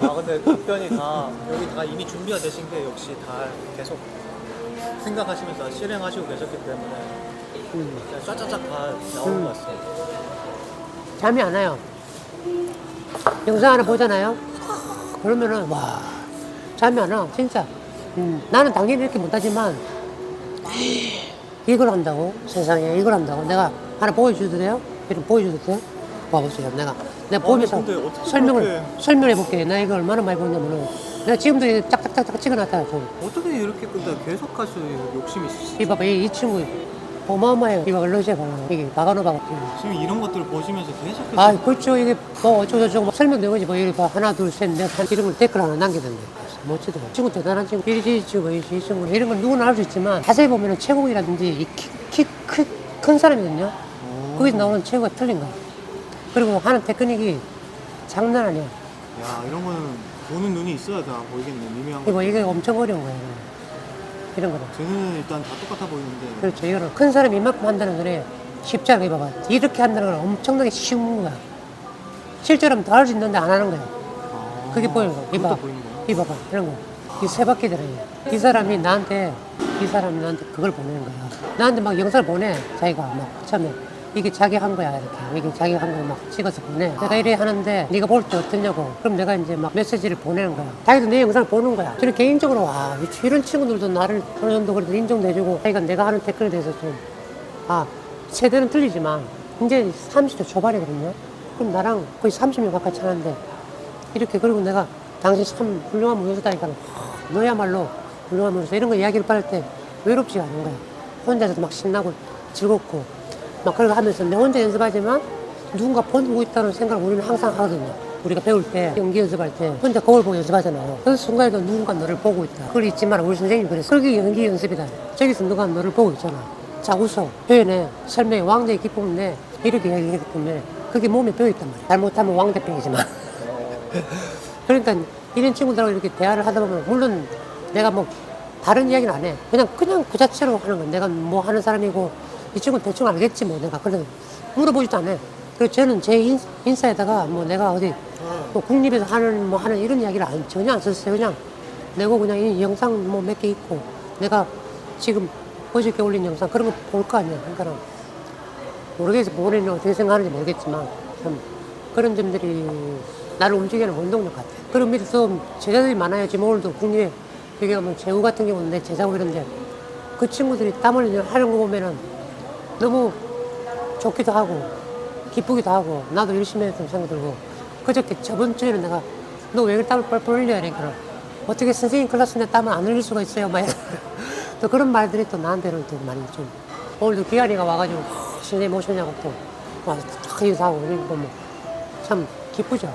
아 근데 답변이 다 여기 다 이미 준비가 되신 게 역시 다 계속 생각하시면서 실행하시고 계셨기 때문에 그냥 쫙쫙쫙 다 나오는 것 같습니다. 잠이 안 와요. 영상 하나 보잖아요. 그러면은 와 잠이 안 와. 진짜. 나는 당연히 이렇게 못하지만 이걸 한다고? 세상에 이걸 한다고? 내가 하나 보여줘도 돼요? 이런 보여줘도 돼요? 봐보세요. 내가 보면서 근데 어떻게 설명해 볼게요. 내가 이거 얼마나 많이 보냐면은 내가 지금도 이거 짝짝짝짝 찍어놨다. 어떻게 이렇게 근데 계속 할 수 욕심이 있으시죠? 이 봐봐, 이 친구 어마어마해요. 이거 러시아 봐봐. 이게 바가노바가 지금 이런 것들을 보시면서 계속해서 아, 그렇죠. 이게 뭐 어쩌고저쩌고 설명되는 거지. 뭐 이리 봐. 하나, 둘, 셋, 넷, 이런 걸 댓글 하나 남기던데. 멋지더라. 친구 대단한 친구. 이 친구, 이 친구. 이런 건 누구나 할 수 있지만 자세히 보면은 최고이라든지 이 큰 사람이거든요. 거기서 나오는 최고가 틀린 거야. 그리고 하는 테크닉이 장난 아니야. 야 이런 거는 보는 눈이 있어야 다 보이겠네. 미묘한 이거 이게 엄청 어려운 거야. 이런 거는. 제 눈은 일단 다 똑같아 보이는데 그렇죠. 이거는 큰 사람이 이만큼 한다는 거래 쉽지 않게 봐봐. 이렇게 한다는 건 엄청나게 쉬운 거야. 실제로 더 할 수 있는데 안 하는 거야. 그게 보이는 거야. 이봐. 보이는 거야? 이봐봐 이런 거. 이 세 바퀴들이에요. 이 사람이 나한테 그걸 보내는 거야. 나한테 막 영상을 보내. 자기가 막 처음에 이게 자기 한 거야 이렇게. 이게 자기 한 거 막 찍어서 보내. 내가 이래 하는데 네가 볼 때 어떠냐고. 그럼 내가 이제 막 메시지를 보내는 거야. 자기도 내 영상을 보는 거야. 저는 개인적으로 와 이런 친구들도 나를 어느 정도 그래도 인정해주고 자기가 내가 하는 댓글에 대해서 좀 세대는 틀리지만 이제 30대 초반이거든요. 그럼 나랑 거의 30년 가까이 차는데 이렇게 그리고 내가 당신 참 훌륭한 무용수다니까 너야말로 훌륭한 무용수 이런 거 이야기를 받을 때 외롭지가 않은 거야. 혼자서도 막 신나고 즐겁고 막 그런 거 하면서 내 혼자 연습하지만 누군가 보고 있다는 생각을 우리는 항상 하거든요. 우리가 배울 때 연기 연습할 때 혼자 거울 보고 연습하잖아요. 그 순간에도 누군가 너를 보고 있다. 그걸 잊지만 우리 선생님이 그랬어. 그게 연기 연습이다. 저기서 누가 너를 보고 있잖아. 자 웃어. 표현에 설명에 왕자의 기쁨을 내. 이렇게 얘기하기 때문에 그게 몸에 배어있단 말이야. 잘못하면 왕대병이지만. 그러니까 이런 친구들하고 이렇게 대화를 하다 보면 물론 내가 뭐 다른 이야기는 안 해. 그냥 그 자체로 하는 거야. 내가 뭐 하는 사람이고 이 친구는 대충 알겠지 뭐 내가. 그래서 물어보지도 않아. 그리고 저는 제 인사에다가 뭐 내가 어디 뭐 국립에서 하는 이런 이야기를 전혀 안 썼어요. 그냥 내고 그냥 이 영상 뭐 몇 개 있고 내가 지금 어저께 올린 영상 그런 거 볼 거 아니야. 그러니까 모르겠어. 본인이 어떻게 생각하는지 모르겠지만 참 그런 점들이 나를 움직이는 원동력 같아. 그런 밑에서 제자들이 많아요. 지금 오늘도 국립에 여기 가면 재우 같은 경우는 내 제자고 이런데 그 친구들이 땀 흘리며 하는 거 보면은 너무 좋기도 하고 기쁘기도 하고 나도 열심히 했던 생각 들고 그저께 저번 주에는 내가 너 왜 땀을 뻘뻘 흘려? 이러니까 어떻게 선생님 클래스인데 땀을 안 흘릴 수가 있어요? 막 또 그런 말들이 또 나한테는 또 많이 좀 오늘도 기아리가 와가지고 선생님 오셨냐고 또 와서 탁 인사하고 그러니까 뭐 참 기쁘죠.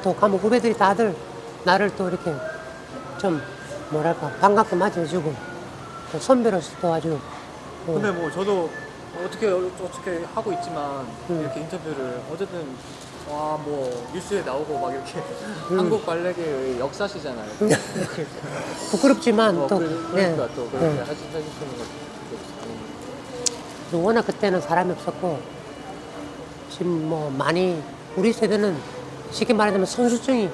또 가면 후배들이 다들 나를 또 이렇게 좀 뭐랄까 반갑게 맞이해주고 또 선배로서 또 아주 근데 뭐 저도 어떻게 하고 있지만 이렇게 인터뷰를 어쨌든 뭐 뉴스에 나오고 막 이렇게 한국 발레계의 역사시잖아요. 부끄럽지만 또 그러니까 또 그렇게 네. 해주시는 것도 워낙 그때는 사람이 없었고 지금 뭐 많이 우리 세대는 쉽게 말하자면 선수증이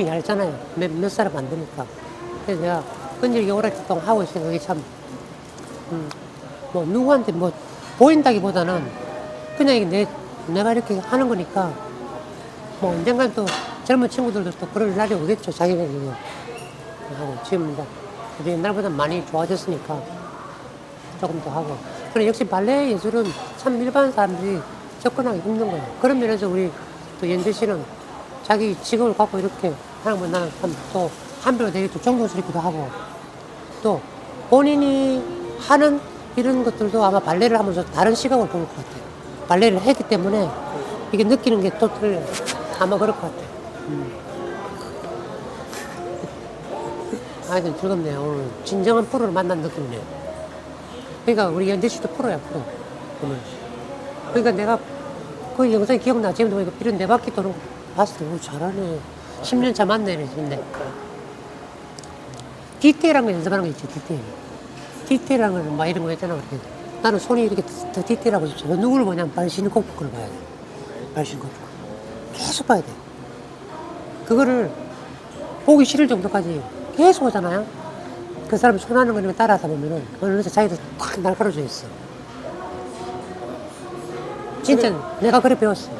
얇잖아요. 몇 사람 안 되니까. 그래서 내가 끈질기게 오랫동안 하고 있으니까 그게 참 뭐 누구한테 뭐 보인다기보다는 그냥 이게 내가 이렇게 하는 거니까 뭐 언젠간 또 젊은 친구들도 또 그럴 날이 오겠죠. 자기네들도 하고 지금 이제 옛날보다 많이 좋아졌으니까 조금 더 하고. 그래 역시 발레 예술은 참 일반 사람들이 접근하기 힘든 거예요. 그런 면에서 우리 또 연재 씨는 자기 직업을 갖고 이렇게 하는 건 나는 참 또 한편으로 되게 또 존경스럽기도 하고 또 본인이 하는 이런 것들도 아마 발레를 하면서 다른 시각을 볼 것 같아요. 발레를 했기 때문에 이게 느끼는 게 또 틀려요. 아마 그럴 것 같아요. 하여튼 즐겁네요. 오늘 진정한 프로를 만난 느낌이네요. 그러니까 우리 연재 씨도 프로야, 프로. 오늘. 그러니까 내가 그 영상이 기억나. 지금도 보니까 이런 네 바퀴 도는 거 봤을 때, 오, 잘하네. 10년 차 맞네, 이랬는데. 디테일한 거 연습하는 거 있지, 디테일. 디테일한 거는 막 이런 거 있잖아. 그렇게. 나는 손이 이렇게 더 디테일하고 싶지. 누구를 보냐면 발신이 코프를 봐야 돼. 발신 코프. 계속 봐야 돼. 그거를 보기 싫을 정도까지 계속 오잖아요. 그 사람이 손하는 거 이런 거 따라하다 보면은 어느 날 자기도 탁 날카로워져 있어. 진짜 내가 그래 배웠어.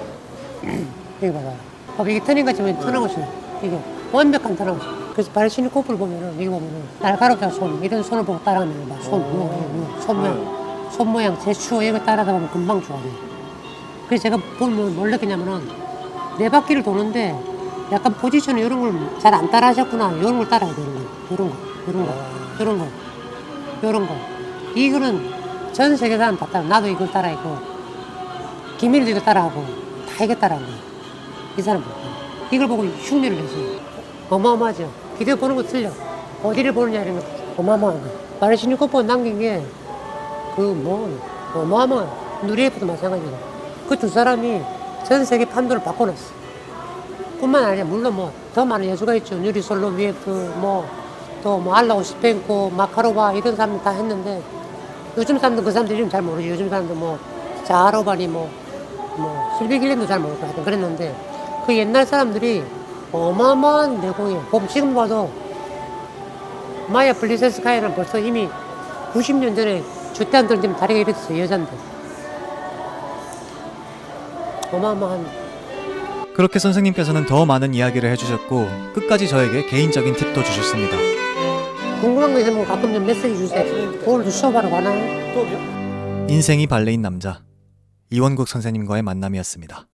여기 봐봐. 이게 터닝같이 보면 터나고시 이게 완벽한 터나고시. 그래서 발신이 코프를 보면은 이거 보면은 날카롭다 손 이런 손을 보고 따라하면 막 손 모양 제추어 이거 따라하다 보면 금방 좋아해. 그래서 제가 보면 뭘 느끼냐면은 네 바퀴를 도는데 약간 포지션 이런 걸 잘 안 따라 하셨구나. 이런 걸 따라야 되는 거예요. 이런 거. 이거는 전 세계 사람 다 따라. 나도 이걸 따라했고, 김일도 이거 따라하고, 다 이거 따라한 거야. 이 사람 보고. 이걸 보고 흉내를 내지. 어마어마하죠. 비디오 보는 거 틀려. 어디를 보느냐 이런 거 어마어마한 거. 마르시니 코프 남긴 게, 어마어마한 누리에프도 마찬가지고. 그 두 사람이 전 세계 판도를 바꿔놨어. 뿐만 아니라 물론 뭐 더 많은 예술가 있죠. 뉴리 솔로비에프 또 알라오 스펜코 마카로바 이런 사람들 다 했는데 요즘 사람들 그 사람들 이름 잘 모르지. 요즘 사람들 자하로바니 실비 길렌도 잘 모르고 하여튼 그랬는데 그 옛날 사람들이 어마어마한 내공이에요. 보면 지금 봐도 마야 플리세스카야는 벌써 이미 90년 전에 주태한들 때문에 다리가 이랬어요. 여잔데. 어마어마한. 그렇게 선생님께서는 더 많은 이야기를 해주셨고 끝까지 저에게 개인적인 팁도 주셨습니다. 궁금한 거 있으면 가끔 좀 메시지 주세요. 오늘도 수업하러 가나요? 수업이요? 인생이 발레인 남자 이원국 선생님과의 만남이었습니다.